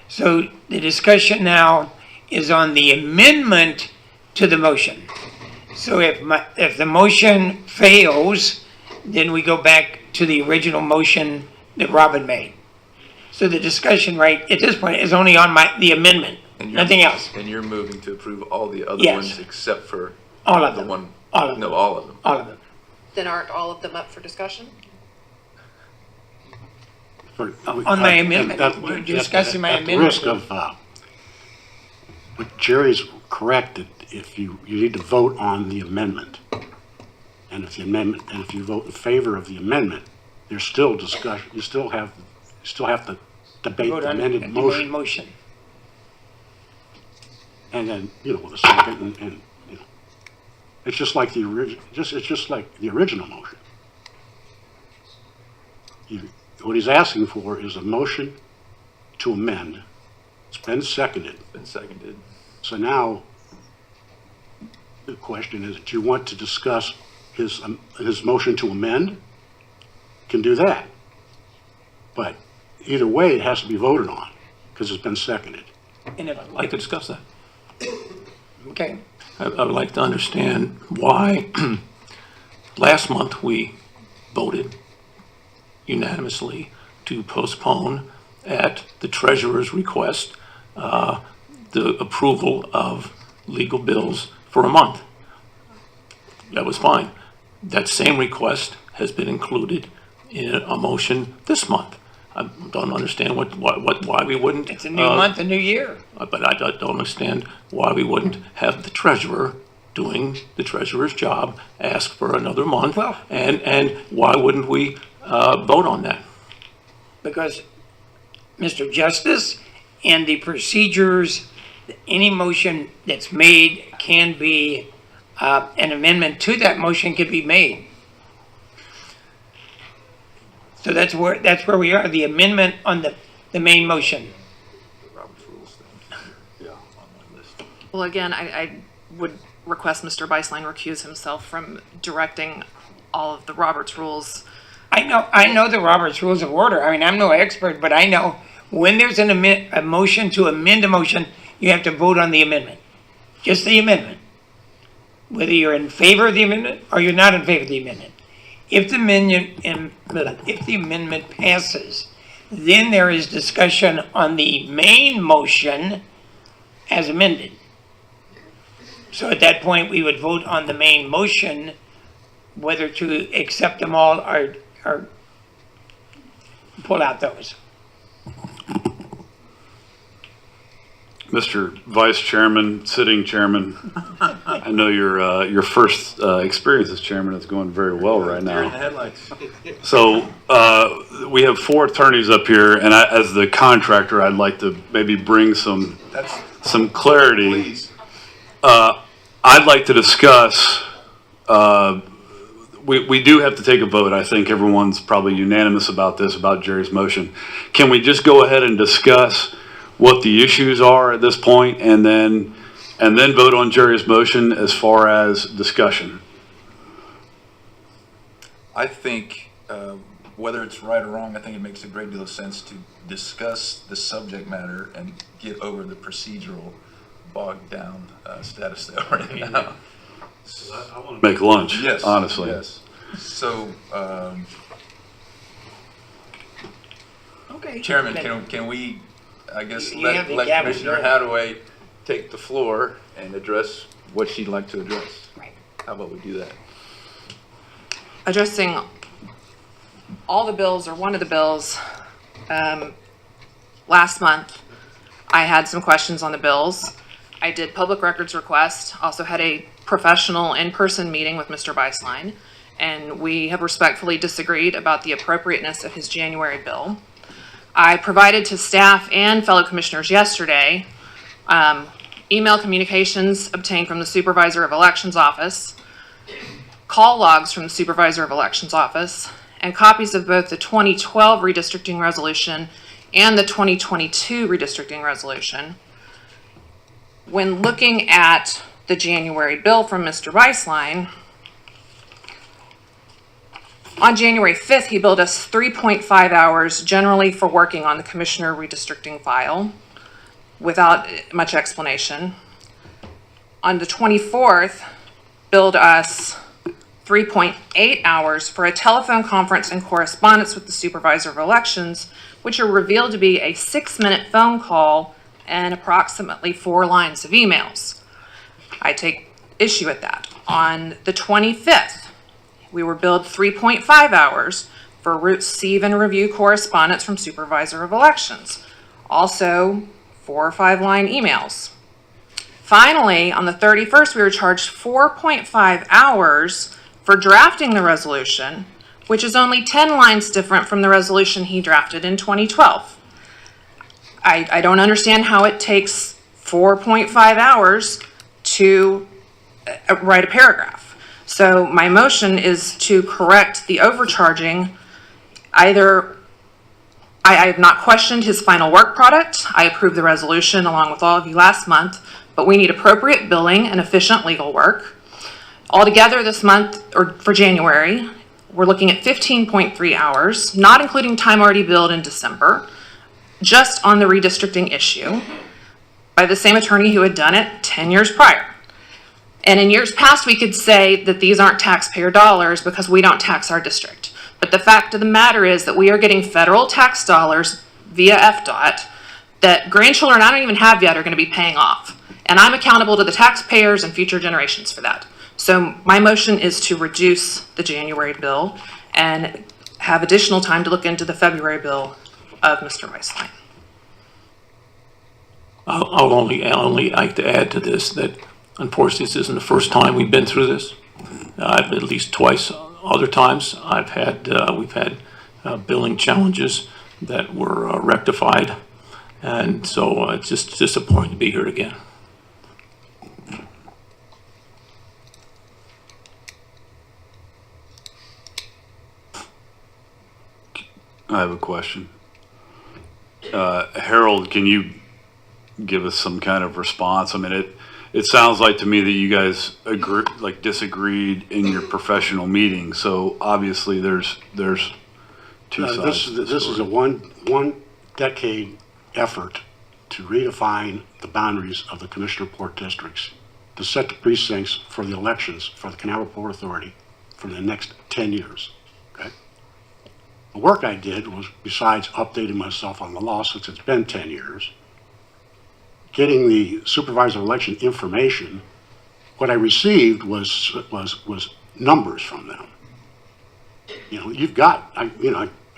Speaker 1: So the discussion now is on the amendment to the motion. So if the motion fails, then we go back to the original motion that Robin made. So the discussion right at this point is only on the amendment,
Speaker 12: and you're,
Speaker 1: nothing else.
Speaker 12: and you're moving to approve all the other
Speaker 1: Yes.
Speaker 12: ones except for
Speaker 1: All of
Speaker 12: the
Speaker 1: them.
Speaker 12: one,
Speaker 1: All of
Speaker 12: no,
Speaker 1: them.
Speaker 12: all of them.
Speaker 1: All of them.
Speaker 8: Then aren't all of them up for discussion?
Speaker 1: On my amendment. We're discussing my
Speaker 11: At the
Speaker 1: amendment.
Speaker 11: risk of, but Jerry's correct that if you need to vote on the amendment. And if you vote in favor of the amendment, there's still discussion, you still have to debate
Speaker 1: Vote
Speaker 11: the
Speaker 1: on
Speaker 11: amended
Speaker 1: the main
Speaker 11: motion.
Speaker 1: motion.
Speaker 11: And then, with a second and it's just like the original motion. What he's asking for is a motion to amend. It's been seconded.
Speaker 12: Been seconded.
Speaker 11: So now, the question is, do you want to discuss his motion to amend? Can do that. But either way, it has to be voted on, because it's been seconded.
Speaker 1: And
Speaker 4: I'd like to discuss that.
Speaker 1: Okay.
Speaker 4: I would like to understand why last month we voted unanimously to postpone at the treasurer's request the approval of legal bills for a month. That was fine. That same request has been included in a motion this month. I don't understand why we wouldn't.
Speaker 1: It's a new month, a new year.
Speaker 4: But I don't understand why we wouldn't have the treasurer doing the treasurer's job, ask for another month,
Speaker 1: Well-
Speaker 4: and why wouldn't we vote on that?
Speaker 1: Because, Mr. Justice, and the procedures, any motion that's made can be, an amendment to that motion can be made. So that's where we are, the amendment on the main motion.
Speaker 12: Robert's rules thing. Yeah, on my list.
Speaker 8: Well, again, I would request Mr. Beislein recuse himself from directing all of the Roberts rules.
Speaker 1: I know the Robert's Rules of Order. I mean, I'm no expert, but I know when there's a motion to amend a motion, you have to vote on the amendment. Just the amendment. Whether you're in favor of the amendment or you're not in favor of the amendment. If the amendment passes, then there is discussion on the main motion as amended. So at that point, we would vote on the main motion, whether to accept them all or pull out those.
Speaker 2: Mr. Vice Chairman, sitting chairman, I know your first experience as chairman is going very well right
Speaker 12: Deer in the
Speaker 2: now.
Speaker 12: headlights.
Speaker 2: So we have 4 attorneys up here, and as the contractor, I'd like to maybe bring some clarity.
Speaker 12: Please.
Speaker 2: I'd like to discuss. We do have to take a vote. I think everyone's probably unanimous about this, about Jerry's motion. Can we just go ahead and discuss what the issues are at this point, and then vote on Jerry's motion as far as discussion?
Speaker 12: I think, whether it's right or wrong, I think it makes a great deal of sense to discuss the subject matter and get over the procedural bogged down status that we're in now.
Speaker 2: I want to make lunch,
Speaker 12: Yes,
Speaker 2: honestly.
Speaker 12: yes. So,
Speaker 1: Okay.
Speaker 12: Chairman, can we, I guess,
Speaker 1: You have the
Speaker 12: let
Speaker 1: gavel,
Speaker 12: Commissioner
Speaker 1: Joe.
Speaker 12: Hadaway take the floor and address what she'd like to address?
Speaker 1: Right.
Speaker 12: How about we do that?
Speaker 8: Addressing all the bills or one of the bills, last month, I had some questions on the bills. I did public records request, also had a professional in-person meeting with Mr. Beislein, and we have respectfully disagreed about the appropriateness of his January bill. I provided to staff and fellow commissioners yesterday email communications obtained from the Supervisor of Elections Office, call logs from the Supervisor of Elections Office, and copies of both the 2012 redistricting resolution and the 2022 redistricting resolution. When looking at the January bill from Mr. Beislein, on January 5th, he billed us 3.5 hours generally for working on the commissioner redistricting file without much explanation. On the 24th, billed us 3.8 hours for a telephone conference and correspondence with the Supervisor of Elections, which are revealed to be a 6-minute phone call and approximately 4 lines of emails. I take issue with that. On the 25th, we were billed 3.5 hours for receive and review correspondence from Supervisor of Elections. Also, 4 or 5 line emails. Finally, on the 31st, we were charged 4.5 hours for drafting the resolution, which is only 10 lines different from the resolution he drafted in 2012. I don't understand how it takes 4.5 hours to write a paragraph. So my motion is to correct the overcharging. Either I have not questioned his final work product. I approved the resolution along with all of you last month, but we need appropriate billing and efficient legal work. Altogether this month, or for January, we're looking at 15.3 hours, not including time already billed in December, just on the redistricting issue by the same attorney who had done it 10 years prior. And in years past, we could say that these aren't taxpayer dollars because we don't tax our district. But the fact of the matter is that we are getting federal tax dollars via FDOT that grandchildren I don't even have yet are going to be paying off. And I'm accountable to the taxpayers and future generations for that. So my motion is to reduce the January bill and have additional time to look into the February bill of Mr. Beislein.
Speaker 4: I'll only like to add to this that unfortunately this isn't the first time we've been through this. At least twice other times we've had billing challenges that were rectified, and so it's just disappointing to be here again.
Speaker 2: I have a question. Harold, can you give us some kind of response? I mean, it sounds like to me that you guys disagreed in your professional meeting. So obviously there's two sides.
Speaker 11: This is a one decade effort to redefine the boundaries of the Commissioner Port districts, to set the precincts for the elections for the Carnival Port Authority for the next 10 years. Okay? The work I did was, besides updating myself on the law since it's been 10 years, getting the supervisor of election information. What I received was numbers from them. You know, you've got, I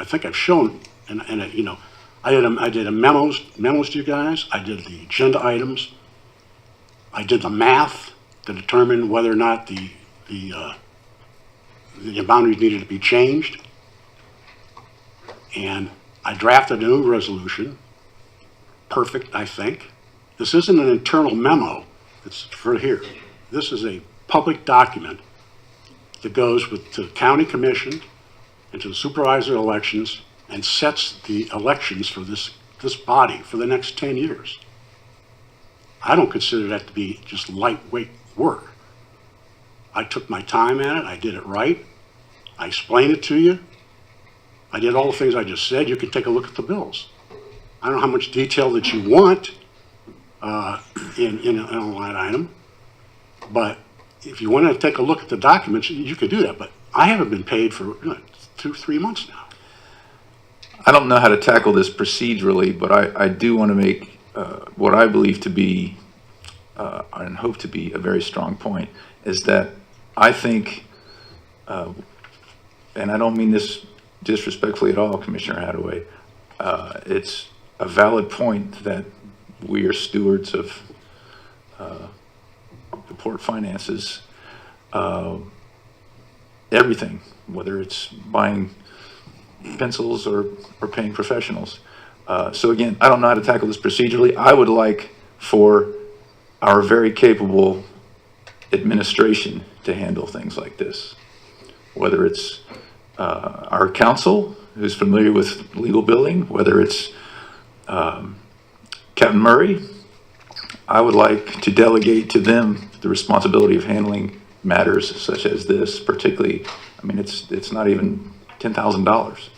Speaker 11: think I've shown, I did a memos to you guys. I did the agenda items. I did the math to determine whether or not the boundaries needed to be changed. And I drafted a new resolution. Perfect, I think. This isn't an internal memo. It's for here. This is a public document that goes to the county commission and to the supervisor of elections and sets the elections for this body for the next 10 years. I don't consider that to be just lightweight work. I took my time at it. I did it right. I explained it to you. I did all the things I just said. You can take a look at the bills. I don't know how much detail that you want in a line item, but if you want to take a look at the documents, you could do that. But I haven't been paid for 2-3 months now.
Speaker 12: I don't know how to tackle this procedurally, but I do want to make what I believe to be, and hope to be, a very strong point, is that I think, and I don't mean this disrespectfully at all, Commissioner Hadaway, it's a valid point that we are stewards of the port finances, everything, whether it's buying pencils or paying professionals. So again, I don't know how to tackle this procedurally. I would like for our very capable administration to handle things like this, whether it's our counsel who's familiar with legal billing, whether it's Captain Murray. I would like to delegate to them the responsibility of handling matters such as this, particularly, I mean, it's not even $10,000.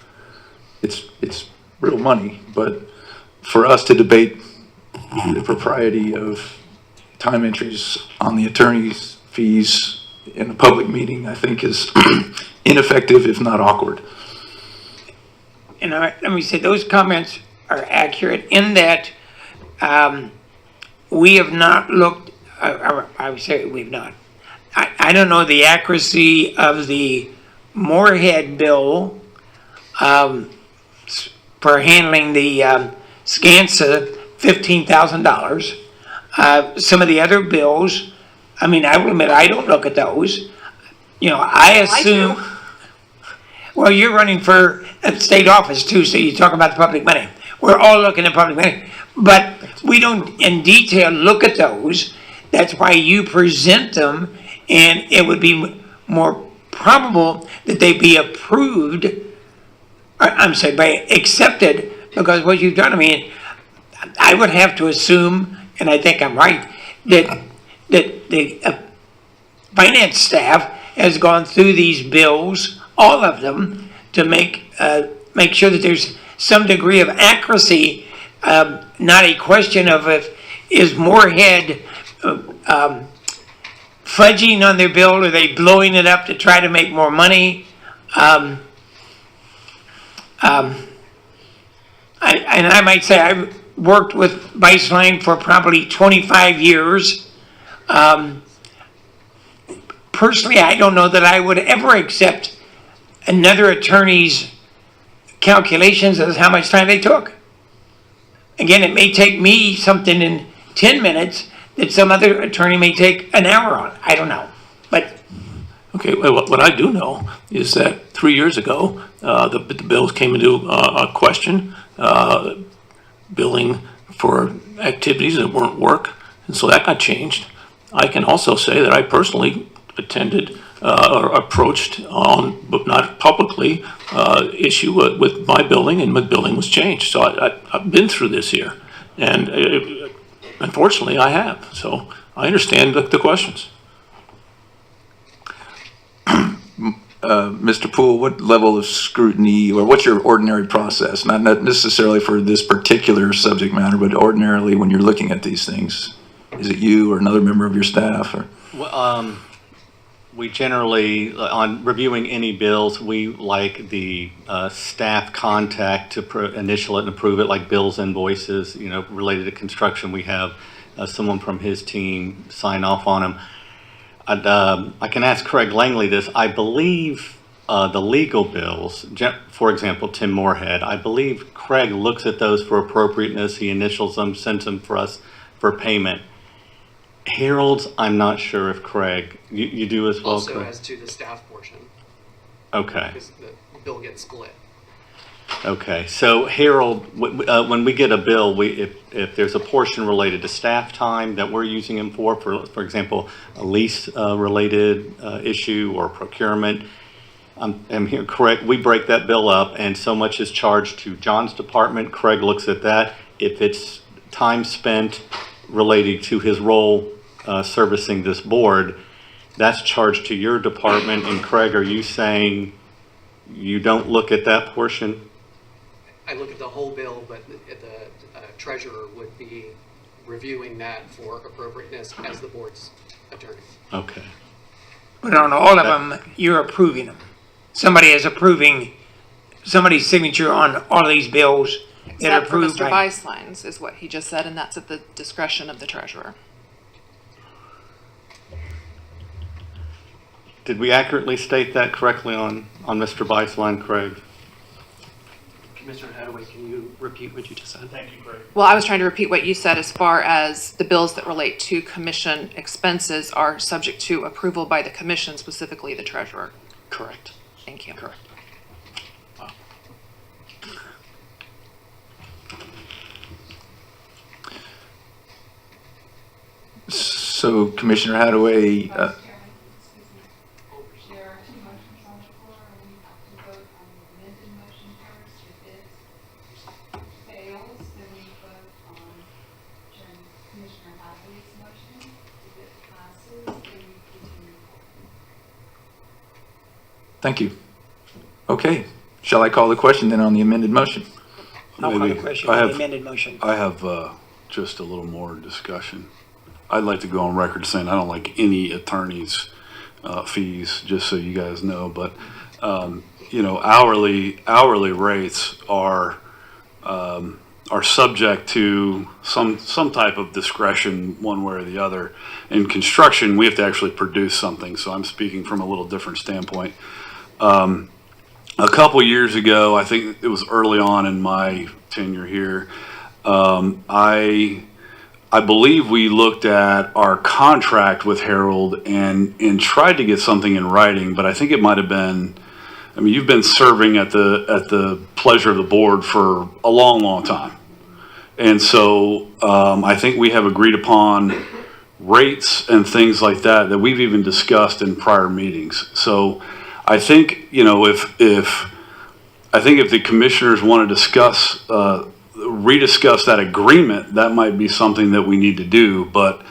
Speaker 12: It's real money, but for us to debate the propriety of time entries on the attorney's fees in a public meeting, I think is ineffective, if not awkward.
Speaker 1: And let me say, those comments are accurate in that we have not looked, I would say we've not. I don't know the accuracy of the Moorhead bill for handling the SCANSA, $15,000. Some of the other bills, I mean, I will admit, I don't look at those. You know, I assume, well, you're running for a state office too, so you talk about the public money. We're all looking at public money, but we don't in detail look at those. That's why you present them, and it would be more probable that they be approved, accepted, because what you've done, I mean, I would have to assume, and I think I'm right, that the finance staff has gone through these bills, all of them, to make sure that there's some degree of accuracy, not a question of is Moorhead fudging on their bill, or are they blowing it up to try to make more money? I might say I've worked with Viceline for probably 25 years. Personally, I don't know that I would ever accept another attorney's calculations as how much time they took. Again, it may take me something in 10 minutes that some other attorney may take an hour on. I don't know. But
Speaker 4: okay, well, what I do know is that 3 years ago, the bills came into question, billing for activities that weren't work, and so that got changed. I can also say that I personally attended or approached on, but not publicly, issue with my building, and my building was changed. So I've been through this here, and unfortunately I have. So I understand the questions.
Speaker 12: Mr. Poole, what level of scrutiny, or what's your ordinary process? Not necessarily for this particular subject matter, but ordinarily when you're looking at these things. Is it you or another member of your staff? Or?
Speaker 6: Well, we generally, on reviewing any bills, we like the staff contact to initial it and approve it, like bills, invoices, related to construction. We have someone from his team sign off on them. I can ask Craig Langley this. I believe the legal bills, for example, Tim Moorhead, I believe Craig looks at those for appropriateness. He initials them, sends them for us for payment. Harold's, I'm not sure if Craig, you do as well,
Speaker 13: Also
Speaker 6: Craig?
Speaker 13: as to the staff portion,
Speaker 6: Okay.
Speaker 13: because the bill gets split.
Speaker 6: Okay, so Harold, when we get a bill, if there's a portion related to staff time that we're using him for example, a lease related issue or procurement, I'm here, correct, we break that bill up and so much is charged to John's department. Craig looks at that. If it's time spent relating to his role servicing this board, that's charged to your department. And Craig, are you saying you don't look at that portion?
Speaker 13: I look at the whole bill, but the treasurer would be reviewing that for appropriateness as the board's attorney.
Speaker 6: Okay.
Speaker 1: But on all of them, you're approving them. Somebody is approving, somebody's signature on all of these bills that are
Speaker 8: Except for
Speaker 1: approved
Speaker 8: Mr.
Speaker 1: by.
Speaker 8: Weissline's is what he just said, and that's at the discretion of the treasurer.
Speaker 6: Did we accurately state that correctly on Mr. Beisline, Craig?
Speaker 7: Commissioner Hadaway, can you repeat what you just said?
Speaker 10: Thank you, Craig.
Speaker 8: Well, I was trying to repeat what you said as far as the bills that relate to commission expenses are subject to approval by the commission, specifically the treasurer.
Speaker 7: Correct.
Speaker 8: Thank you.
Speaker 7: Correct.
Speaker 12: So, Commissioner Hadaway,
Speaker 14: There are two motions on the floor, and we have to vote on the amended motion first. If it fails, then we vote on Commissioner Hadley's motion. If it passes, then we continue forward.
Speaker 12: thank you. Okay, shall I call the question then on the amended motion?
Speaker 1: I'll call the
Speaker 2: Maybe.
Speaker 1: question
Speaker 2: I
Speaker 1: on the
Speaker 2: have-
Speaker 1: amended motion.
Speaker 2: I have just a little more discussion. I'd like to go on record saying I don't like any attorney's fees, just so you guys know. But hourly rates are subject to some type of discretion, one way or the other. In construction, we have to actually produce something, so I'm speaking from a little different standpoint. A couple years ago, I think it was early on in my tenure here, I believe we looked at our contract with Harold and tried to get something in writing, but I think it might have been, I mean, you've been serving at the pleasure of the board for a long, long time. And so I think we have agreed upon rates and things like that we've even discussed in prior meetings. So I think, if the commissioners want to discuss, rediscuss that agreement, that might be something that we need to do. But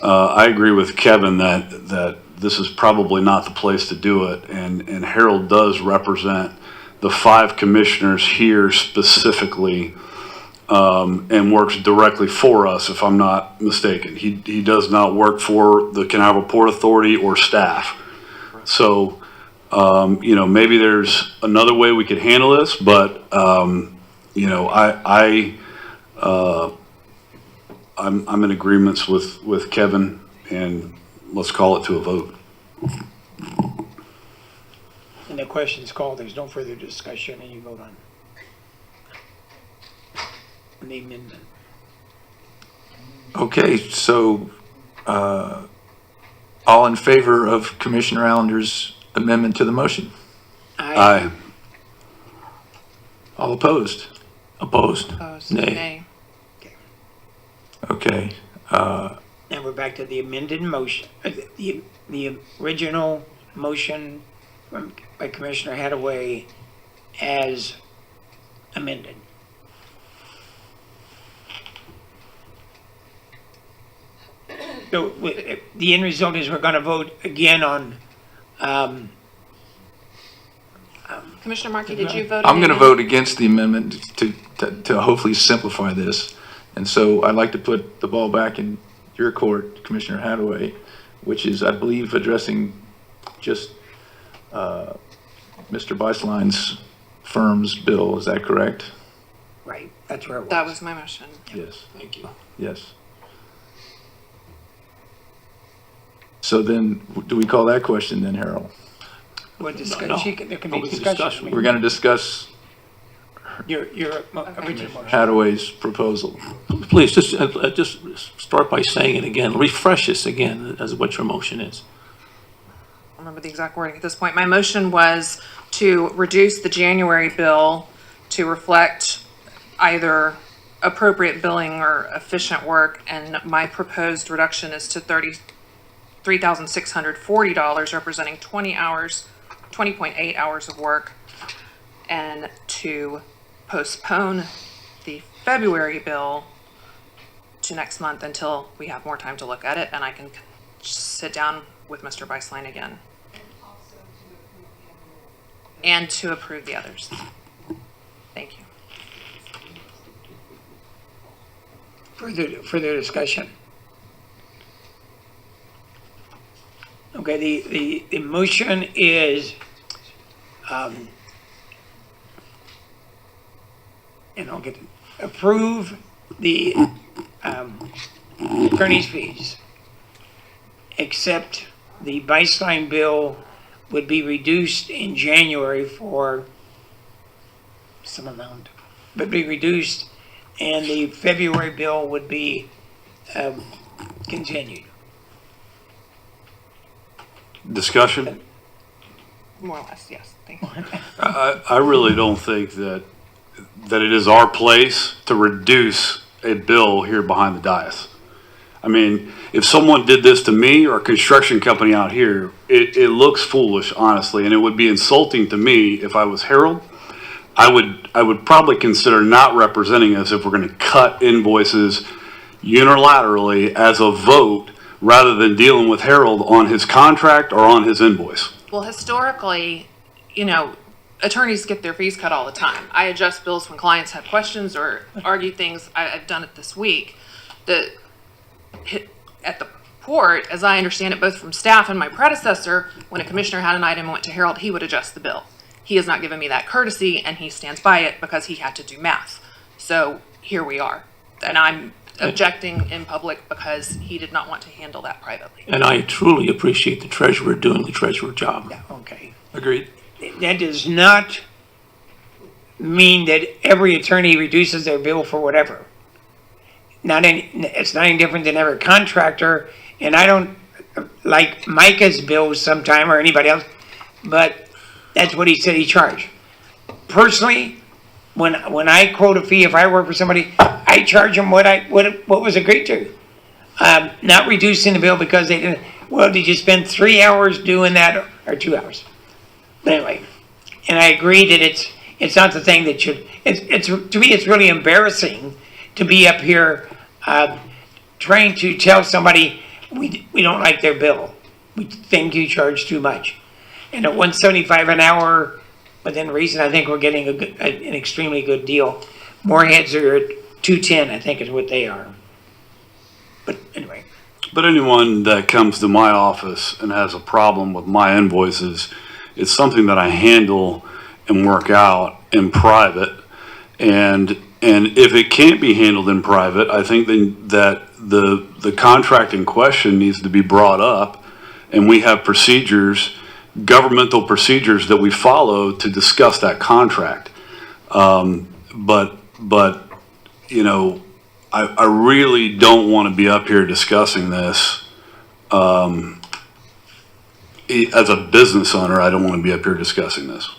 Speaker 2: I agree with Kevin that this is probably not the place to do it. And Harold does represent the 5 commissioners here specifically, and works directly for us, if I'm not mistaken. He does not work for the Carnival Port Authority or staff. So, maybe there's another way we could handle this, but I'm in agreements with Kevin, and let's call it to a vote.
Speaker 1: And the question's called, there's no further discussion, and you vote on the amendment.
Speaker 12: Okay, so all in favor of Commissioner Allender's amendment to the motion?
Speaker 2: Aye.
Speaker 12: All opposed?
Speaker 4: Opposed?
Speaker 8: Opposed?
Speaker 4: Nay.
Speaker 12: Okay.
Speaker 1: Now we're back to the amended motion, the original motion by Commissioner Hadaway as amended. So the end result is we're going to vote again on.
Speaker 8: Commissioner Markey, did you vote?
Speaker 12: I'm going to vote against the amendment to hopefully simplify this. And so I'd like to put the ball back in your court, Commissioner Hadaway, which is, I believe, addressing just Mr. Beislein's firm's bill. Is that correct?
Speaker 1: Right, that's where it was.
Speaker 8: That was my motion.
Speaker 12: Yes.
Speaker 1: Thank you.
Speaker 12: Yes. So then, do we call that question then, Harold?
Speaker 1: We'll discuss,
Speaker 4: No.
Speaker 1: there can be
Speaker 4: No,
Speaker 1: discussion.
Speaker 12: We're going to discuss
Speaker 1: Your original motion.
Speaker 12: Hadaway's proposal.
Speaker 4: Please, just start by saying it again. Refresh this again as what your motion is.
Speaker 8: I remember the exact wording at this point. My motion was to reduce the January bill to reflect either appropriate billing or efficient work, and my proposed reduction is to $33,640, representing 20.8 hours of work, and to postpone the February bill to next month until we have more time to look at it and I can sit down with Mr. Beislein again. And to approve the others. Thank you.
Speaker 1: Further discussion. Okay, the motion is, and I'll get to approve the attorney's fees, except the Beislein bill would be reduced in January for some amount, but be reduced, and the February bill would be continued.
Speaker 2: Discussion?
Speaker 8: More or less, yes. Thank you.
Speaker 2: I really don't think that it is our place to reduce a bill here behind the dais. I mean, if someone did this to me or a construction company out here, it looks foolish, honestly, and it would be insulting to me if I was Harold. I would probably consider not representing us if we're going to cut invoices unilaterally as a vote rather than dealing with Harold on his contract or on his invoice.
Speaker 8: Well, historically, you know, attorneys get their fees cut all the time. I adjust bills when clients have questions or argue things. I've done it this week. At the port, as I understand it, both from staff and my predecessor, when a commissioner had an item and went to Harold, he would adjust the bill. He has not given me that courtesy, and he stands by it because he had to do math. So here we are. And I'm objecting in public because he did not want to handle that privately.
Speaker 4: And I truly appreciate the treasurer doing the treasurer job.
Speaker 1: Yeah, okay.
Speaker 4: Agreed.
Speaker 1: That does not mean that every attorney reduces their bill for whatever. It's not any different than every contractor, and I don't like Micah's bills sometime or anybody else, but that's what he said he charged. Personally, when I quote a fee, if I work for somebody, I charge them what was agreed to. Not reducing the bill because they didn't. Well, did you spend 3 hours doing that or 2 hours? But anyway, and I agree that it's not the thing that should. It's to me it's really embarrassing to be up here trying to tell somebody we don't like their bill. We think you charge too much, and at $175 an hour. Within reason, I think we're getting an extremely good deal. Moorheads are at $210, I think is what they are. But anyway.
Speaker 2: But anyone that comes to my office and has a problem with my invoices, it's something that I handle and work out in private. And if it can't be handled in private, I think then that the contract in question needs to be brought up, and we have procedures, governmental procedures that we follow to discuss that contract. But you know, I really don't want to be up here discussing this. As a business owner, I don't want to be up here discussing this.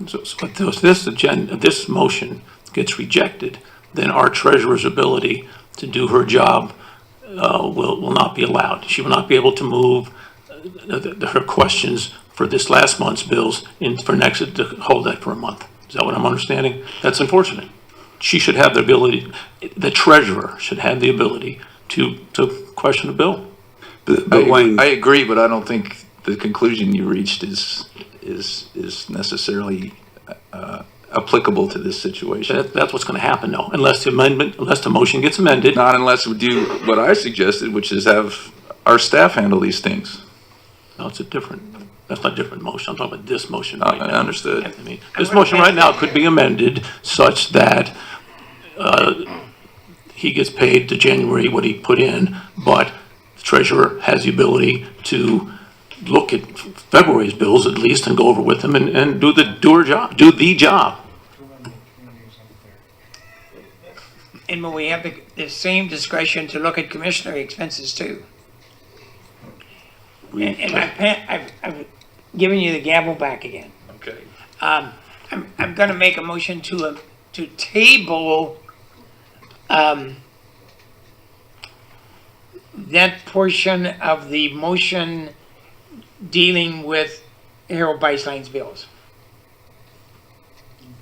Speaker 4: So if this motion gets rejected, then our treasurer's ability to do her job will not be allowed. She will not be able to move her questions for this last month's bills and for next, to hold that for a month. Is that what I'm understanding? That's unfortunate. She should have the ability, the treasurer should have the ability to question a bill.
Speaker 2: But Wayne,
Speaker 12: I agree, but I don't think the conclusion you reached is necessarily applicable to this situation.
Speaker 4: That's what's going to happen, though, unless the motion gets amended.
Speaker 12: Not unless we do what I suggested, which is have our staff handle these things.
Speaker 4: No, that's not a different motion. I'm talking about this motion right now.
Speaker 12: I understood.
Speaker 4: I mean, this motion right now could be amended such that he gets paid to January what he put in, but the treasurer has the ability to look at February's bills at least and go over with them and do her job, do the job.
Speaker 1: And will we have the same discretion to look at commissioner expenses too? And I've given you the gavel back again.
Speaker 12: Okay.
Speaker 1: I'm going to make a motion to table that portion of the motion dealing with Harold Beisline's bills.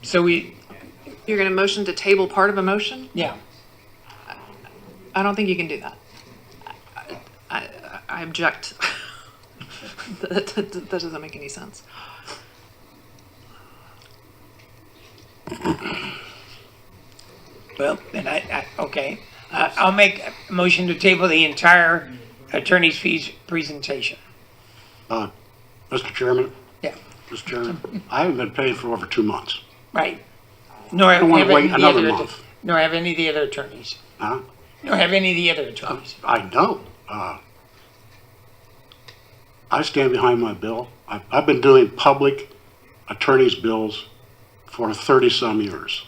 Speaker 1: So
Speaker 8: You're going to motion to table part of a motion?
Speaker 1: yeah.
Speaker 8: I don't think you can do that. I object. That doesn't make any sense.
Speaker 1: Well, then okay. I'll make a motion to table the entire attorney's fees presentation.
Speaker 11: Mr. Chairman?
Speaker 1: Yeah.
Speaker 11: Mr. Chairman, I haven't been paid for over 2 months.
Speaker 1: Right. Nor
Speaker 11: I don't want to wait another
Speaker 1: other,
Speaker 11: month.
Speaker 1: nor have any of the other attorneys.
Speaker 11: Huh?
Speaker 1: Nor have any of the other attorneys.
Speaker 11: I know. I stand behind my bill. I've been doing public attorney's bills for 30-some years.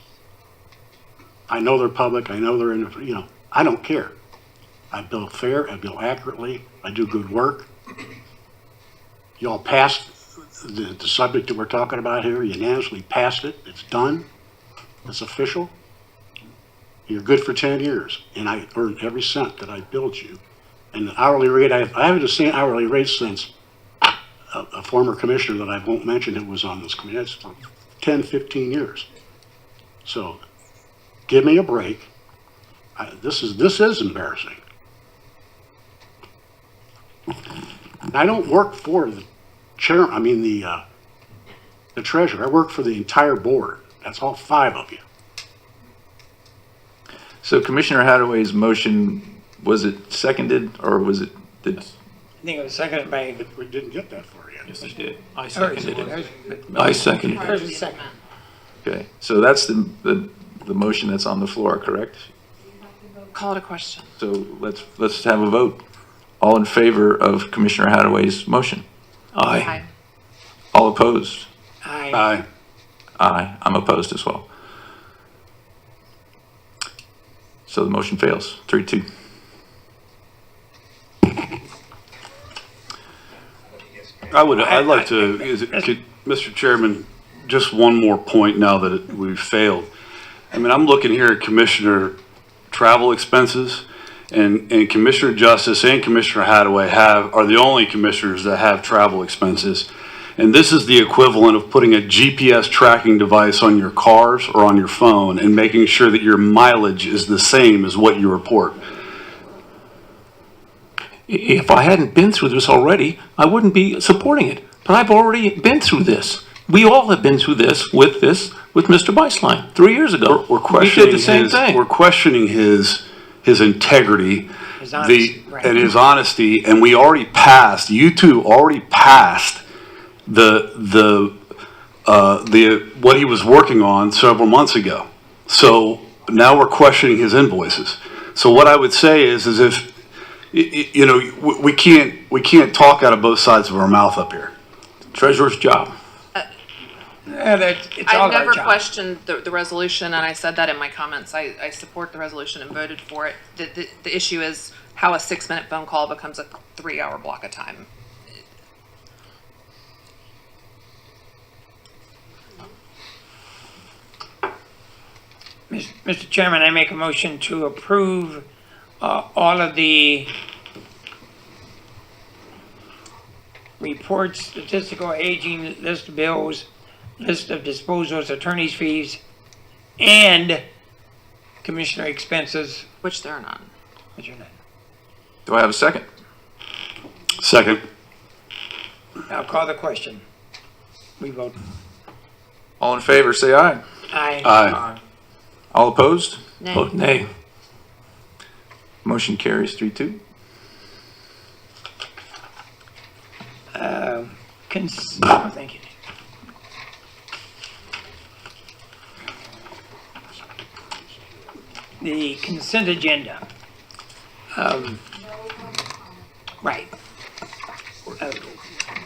Speaker 11: I know they're public. I know they're in the, I don't care. I bill fair. I bill accurately. I do good work. Y'all passed the subject that we're talking about here. Unanimously passed it. It's done. It's official. You're good for 10 years, and I earned every cent that I billed you. And the hourly rate, I haven't the same hourly rate since a former commissioner that I won't mention who was on this committee. That's like 10, 15 years. So give me a break. This is embarrassing. And I don't work for the chair. I mean the treasurer. I work for the entire board. That's all 5 of you.
Speaker 12: So Commissioner Hadaway's motion, was it seconded or was it?
Speaker 1: I think it was seconded by.
Speaker 11: We didn't get that far yet.
Speaker 4: Yes, I did. I seconded it.
Speaker 1: it.
Speaker 4: I seconded
Speaker 1: There's
Speaker 4: it.
Speaker 1: a second.
Speaker 12: Okay, so that's the motion that's on the floor, correct?
Speaker 8: Call it a question.
Speaker 12: So let's have a vote. All in favor of Commissioner Hadaway's motion?
Speaker 4: Aye.
Speaker 12: All opposed?
Speaker 1: Aye.
Speaker 12: Aye, I'm opposed as well. So the motion fails, 3-2.
Speaker 2: I'd like to, Mr. Chairman, just one more point now that we've failed. I mean, I'm looking here at Commissioner travel expenses, and Commissioner Justice and Commissioner Hadaway are the only commissioners that have travel expenses. And this is the equivalent of putting a GPS tracking device on your cars or on your phone and making sure that your mileage is the same as what you report.
Speaker 4: If I hadn't been through this already, I wouldn't be supporting it. But I've already been through this. We all have been through this with Mr. Beisline 3 years ago.
Speaker 2: We're questioning
Speaker 4: we did the same thing.
Speaker 2: We're questioning his integrity,
Speaker 1: His honesty, right.
Speaker 2: and his honesty, and we already passed. You two already passed the what he was working on several months ago. So now we're questioning his invoices. So what I would say is if we can't talk out of both sides of our mouth up here.
Speaker 4: Treasurer's job.
Speaker 1: It's all
Speaker 8: I've
Speaker 1: our
Speaker 8: never
Speaker 1: job.
Speaker 8: questioned the resolution, and I said that in my comments. I support the resolution and voted for it. The issue is how a 6-minute phone call becomes a 3-hour block of time.
Speaker 1: Mr. Chairman, I make a motion to approve all of the reports, statistical aging, list of bills, list of disposals, attorney's fees, and commissioner expenses,
Speaker 8: Which there are none.
Speaker 1: which are none.
Speaker 12: Do I have a second?
Speaker 2: Second.
Speaker 1: I'll call the question. We vote
Speaker 12: All in favor, say aye.
Speaker 1: aye.
Speaker 2: Aye.
Speaker 12: All opposed?
Speaker 4: Vote nay.
Speaker 12: Motion carries 3-2.
Speaker 1: Thank you. The consent agenda. Right.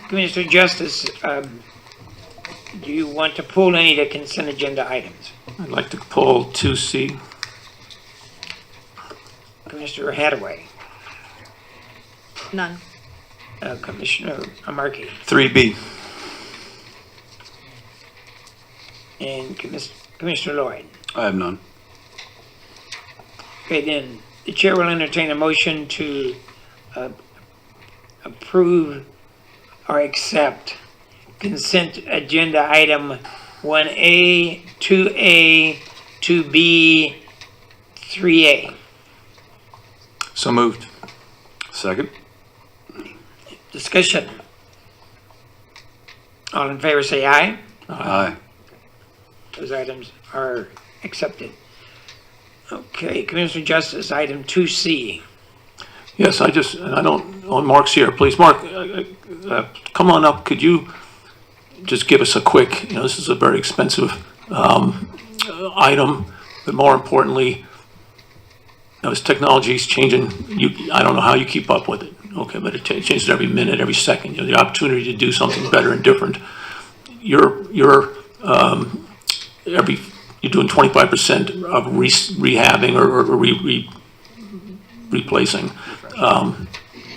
Speaker 1: Commissioner Justice, do you want to pull any of the consent agenda items?
Speaker 4: I'd like to pull 2C.
Speaker 1: Commissioner Hadaway,
Speaker 8: None.
Speaker 1: Commissioner Amarkey,
Speaker 12: 3B.
Speaker 1: and Commissioner Lloyd.
Speaker 2: I have none.
Speaker 1: Okay, then, the chair will entertain a motion to approve or accept consent agenda item 1A, 2A, 2B, 3A.
Speaker 12: So moved.
Speaker 2: Second.
Speaker 1: Discussion. All in favor say aye.
Speaker 2: Aye.
Speaker 1: Those items are accepted. Okay, Commissioner Justice, item 2C.
Speaker 4: Yes, I don't, on Mark's here, please, Mark, come on up, could you just give us a quick, this is a very expensive item, but more importantly, as technology is changing, I don't know how you keep up with it, okay, but it changes every minute, every second, the opportunity to do something better and different. You're doing 25% of rehabbing or replacing.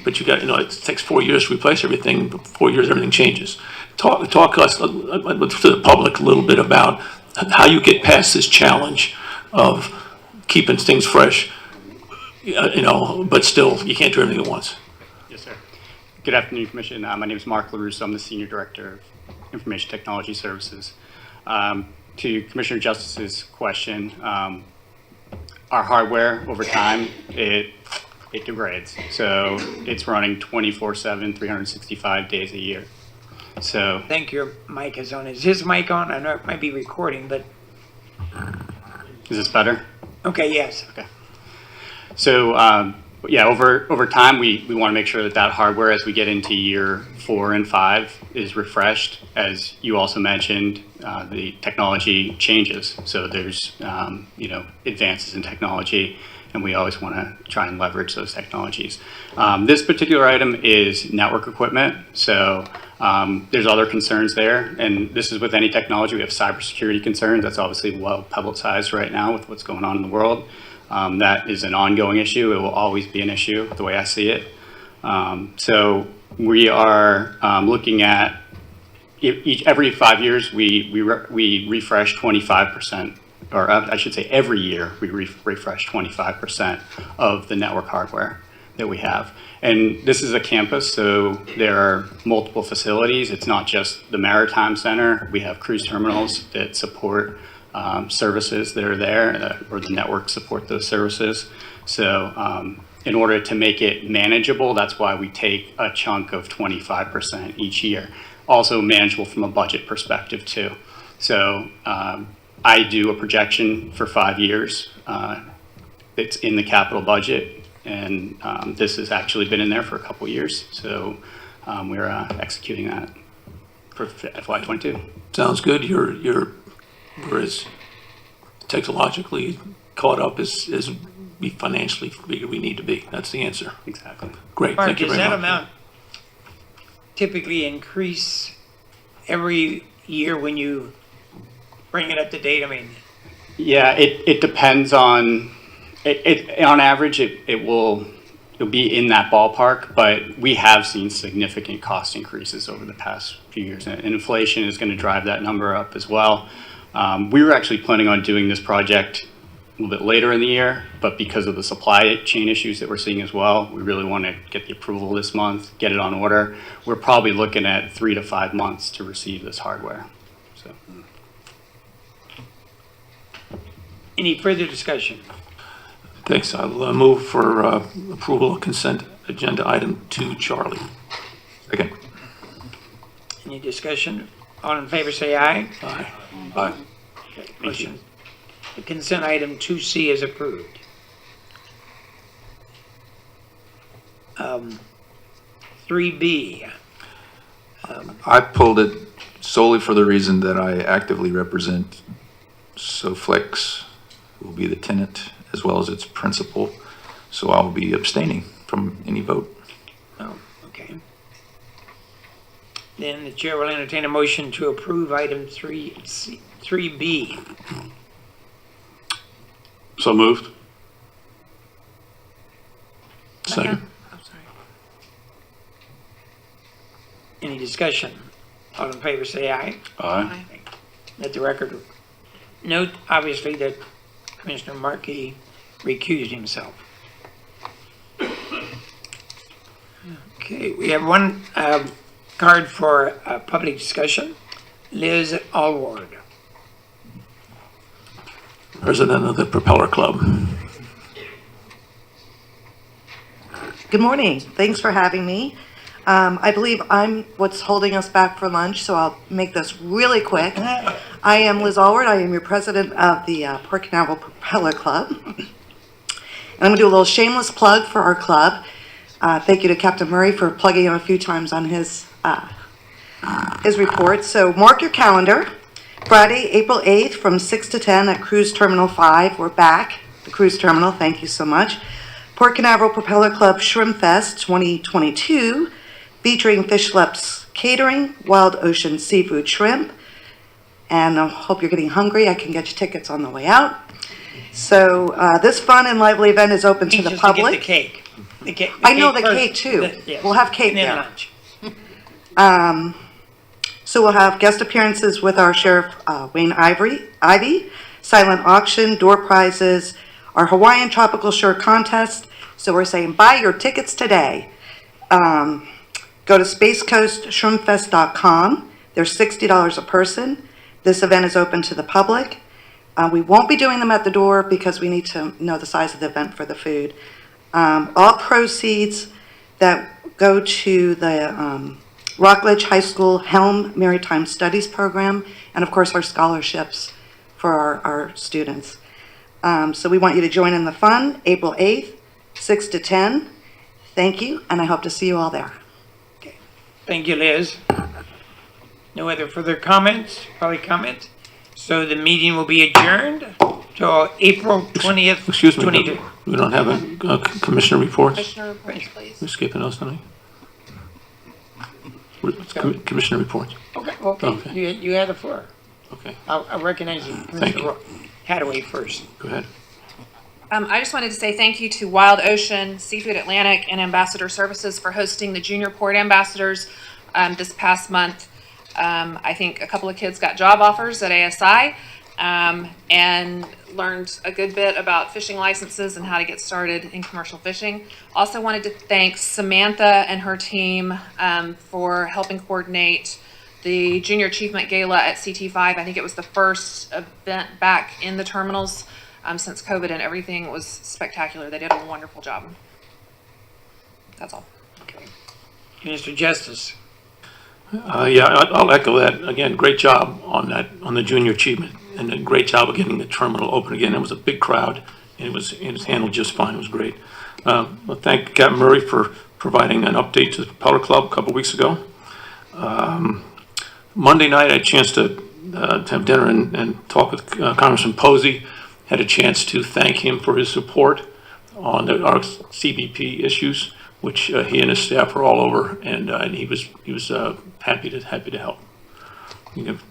Speaker 4: But you got, it takes 4 years to replace everything. 4 years, everything changes. Talk us to the public a little bit about how you get past this challenge of keeping things fresh, but still you can't do everything at once.
Speaker 5: Yes, sir. Good afternoon, Commission. My name is Mark LaRusso. I'm the Senior Director of Information Technology Services. To Commissioner Justice's question, our hardware over time, it degrades. So it's running 24/7, 365 days a year. So
Speaker 1: Thank you. Mic is on. Is his mic on? I know it might be recording, but
Speaker 5: is this better?
Speaker 1: okay, yes.
Speaker 5: Okay. So yeah, over time, we want to make sure that hardware, as we get into year 4 and 5, is refreshed. As you also mentioned, the technology changes. So there's advances in technology, and we always want to try and leverage those technologies. This particular item is network equipment. So there's other concerns there, and this is with any technology. We have cybersecurity concerns. That's obviously well publicized right now with what's going on in the world. That is an ongoing issue. It will always be an issue, the way I see it. So we are looking at every 5 years we refresh 25%, or I should say every year we refresh 25% of the network hardware that we have. And this is a campus, so there are multiple facilities. It's not just the Maritime Center. We have cruise terminals that support services that are there, or the network support those services. So in order to make it manageable, that's why we take a chunk of 25% each year. Also manageable from a budget perspective too. So I do a projection for 5 years. It's in the capital budget, and this has actually been in there for a couple years. So we're executing that for FY22.
Speaker 4: Sounds good. You're as technologically caught up as we financially figure we need to be. That's the answer.
Speaker 5: Exactly.
Speaker 4: Great.
Speaker 1: Mark,
Speaker 4: Thank you
Speaker 1: does
Speaker 4: very
Speaker 1: that
Speaker 4: much.
Speaker 1: amount typically increase every year when you bring it up to date? I mean,
Speaker 5: yeah, it depends on on average it'll be in that ballpark, but we have seen significant cost increases over the past few years, and inflation is going to drive that number up as well. We were actually planning on doing this project
Speaker 15: little bit later in the year, but because of the supply chain issues that we're seeing as well, we really want to get the approval this month, get it on order. We're probably looking at 3 to 5 months to receive this hardware. So.
Speaker 1: Any further discussion?
Speaker 4: Thanks. I'll move for approval of consent agenda item 2, Charlie.
Speaker 12: Second.
Speaker 1: Any discussion? All in favor say aye.
Speaker 4: Aye.
Speaker 2: Aye.
Speaker 1: Okay, motion. The consent item 2C is approved. 3B.
Speaker 12: I pulled it solely for the reason that I actively represent Soflex, who will be the tenant, as well as its principal. So I'll be abstaining from any vote.
Speaker 1: Oh, okay. Then the chair will entertain a motion to approve item 3B.
Speaker 2: So moved.
Speaker 4: Second.
Speaker 1: Any discussion? All in favor say aye.
Speaker 2: Aye.
Speaker 1: Let the record note, obviously, that Commissioner Markey recused himself. Okay, we have one card for public discussion. Liz Allward.
Speaker 4: President of the Propeller Club.
Speaker 16: Good morning. Thanks for having me. I believe I'm what's holding us back for lunch, so I'll make this really quick. I am Liz Allward. I am your president of the Port Canaveral Propeller Club. And I'm going to do a little shameless plug for our club. Thank you to Captain Murray for plugging him a few times on his report. So mark your calendar. Friday, April 8th from 6 to 10 at Cruise Terminal 5. We're back, the Cruise Terminal. Thank you so much. Port Canaveral Propeller Club Shrimp Fest 2022, featuring Fish Schlepp's catering, wild ocean seafood shrimp. And I hope you're getting hungry. I can get you tickets on the way out. So this fun and lively event is open to the public.
Speaker 1: To get the cake. The cake
Speaker 16: I know the
Speaker 1: first.
Speaker 16: cake too.
Speaker 1: Yes.
Speaker 16: We'll have cake
Speaker 1: And then
Speaker 16: there.
Speaker 1: lunch.
Speaker 16: So we'll have guest appearances with our Sheriff Wayne Ivy, silent auction, door prizes, our Hawaiian Tropical Shirt Contest. So we're saying buy your tickets today. Go to spacecoastshrimpfest.com. They're $60 a person. This event is open to the public. We won't be doing them at the door because we need to know the size of the event for the food. All proceeds that go to the Rockledge High School Helm Maritime Studies program, and of course our scholarships for our students. So we want you to join in the fun, April 8th, 6 to 10. Thank you, and I hope to see you all there.
Speaker 1: Thank you, Liz. No other further comments, public comments? So the meeting will be adjourned till April 20th,
Speaker 4: Excuse me,
Speaker 1: 22.
Speaker 4: we don't have a commissioner reports?
Speaker 8: Commissioner reports, please.
Speaker 4: We're skipping those tonight? Commissioner reports.
Speaker 1: Okay. You have the floor.
Speaker 4: Okay.
Speaker 1: I'll recognize you,
Speaker 4: Thank you.
Speaker 1: Mr. Hadaway first.
Speaker 4: Go ahead.
Speaker 8: I just wanted to say thank you to Wild Ocean, Seafood Atlantic, and Ambassador Services for hosting the Junior Port Ambassadors this past month. I think a couple of kids got job offers at ASI and learned a good bit about fishing licenses and how to get started in commercial fishing. Also wanted to thank Samantha and her team for helping coordinate the Junior Achievement Gala at Ct5. I think it was the first event back in the terminals since COVID, and everything was spectacular. They did a wonderful job. That's all.
Speaker 1: Okay. Mr. Justice.
Speaker 4: Yeah, I'll echo that. Again, great job on the junior achievement, and a great job of getting the terminal open again. It was a big crowd, and it was handled just fine. It was great. Well, thank Captain Murray for providing an update to the Propeller Club a couple weeks ago. Monday night, I had a chance to have dinner and talk with Congressman Posey. Had a chance to thank him for his support on our CBP issues, which he and his staff are all over, and he was happy to help. You have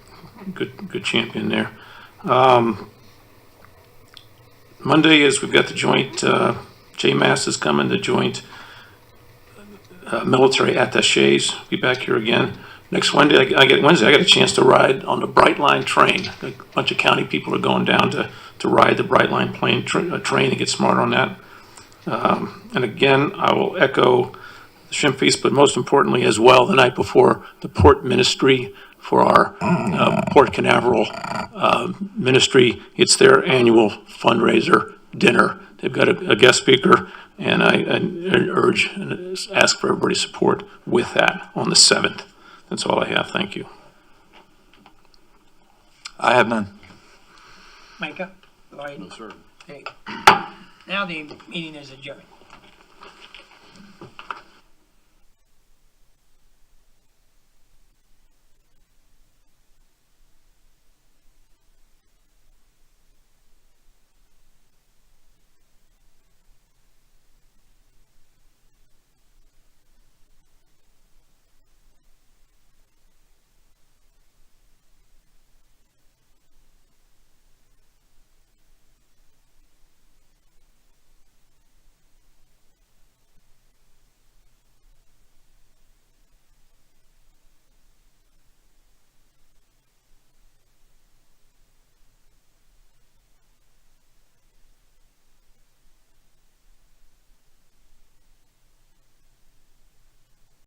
Speaker 4: good champion there. Monday is we've got the joint JMAS is coming, the joint military attaches. Be back here again. next Wednesday, I get a chance to ride on the Brightline train. A bunch of county people are going down to ride the Brightline train and get smart on that. And again, I will echo the Shrimp Feast, but most importantly as well, the night before, the Port Ministry for our Port Canaveral ministry. It's their annual fundraiser dinner. They've got a guest speaker, and I urge and ask for everybody's support with that on the 7th. That's all I have. Thank you.
Speaker 12: I have none.
Speaker 1: Micah? Lloyd?
Speaker 2: No, sir.
Speaker 1: Okay. Now the meeting is adjourned.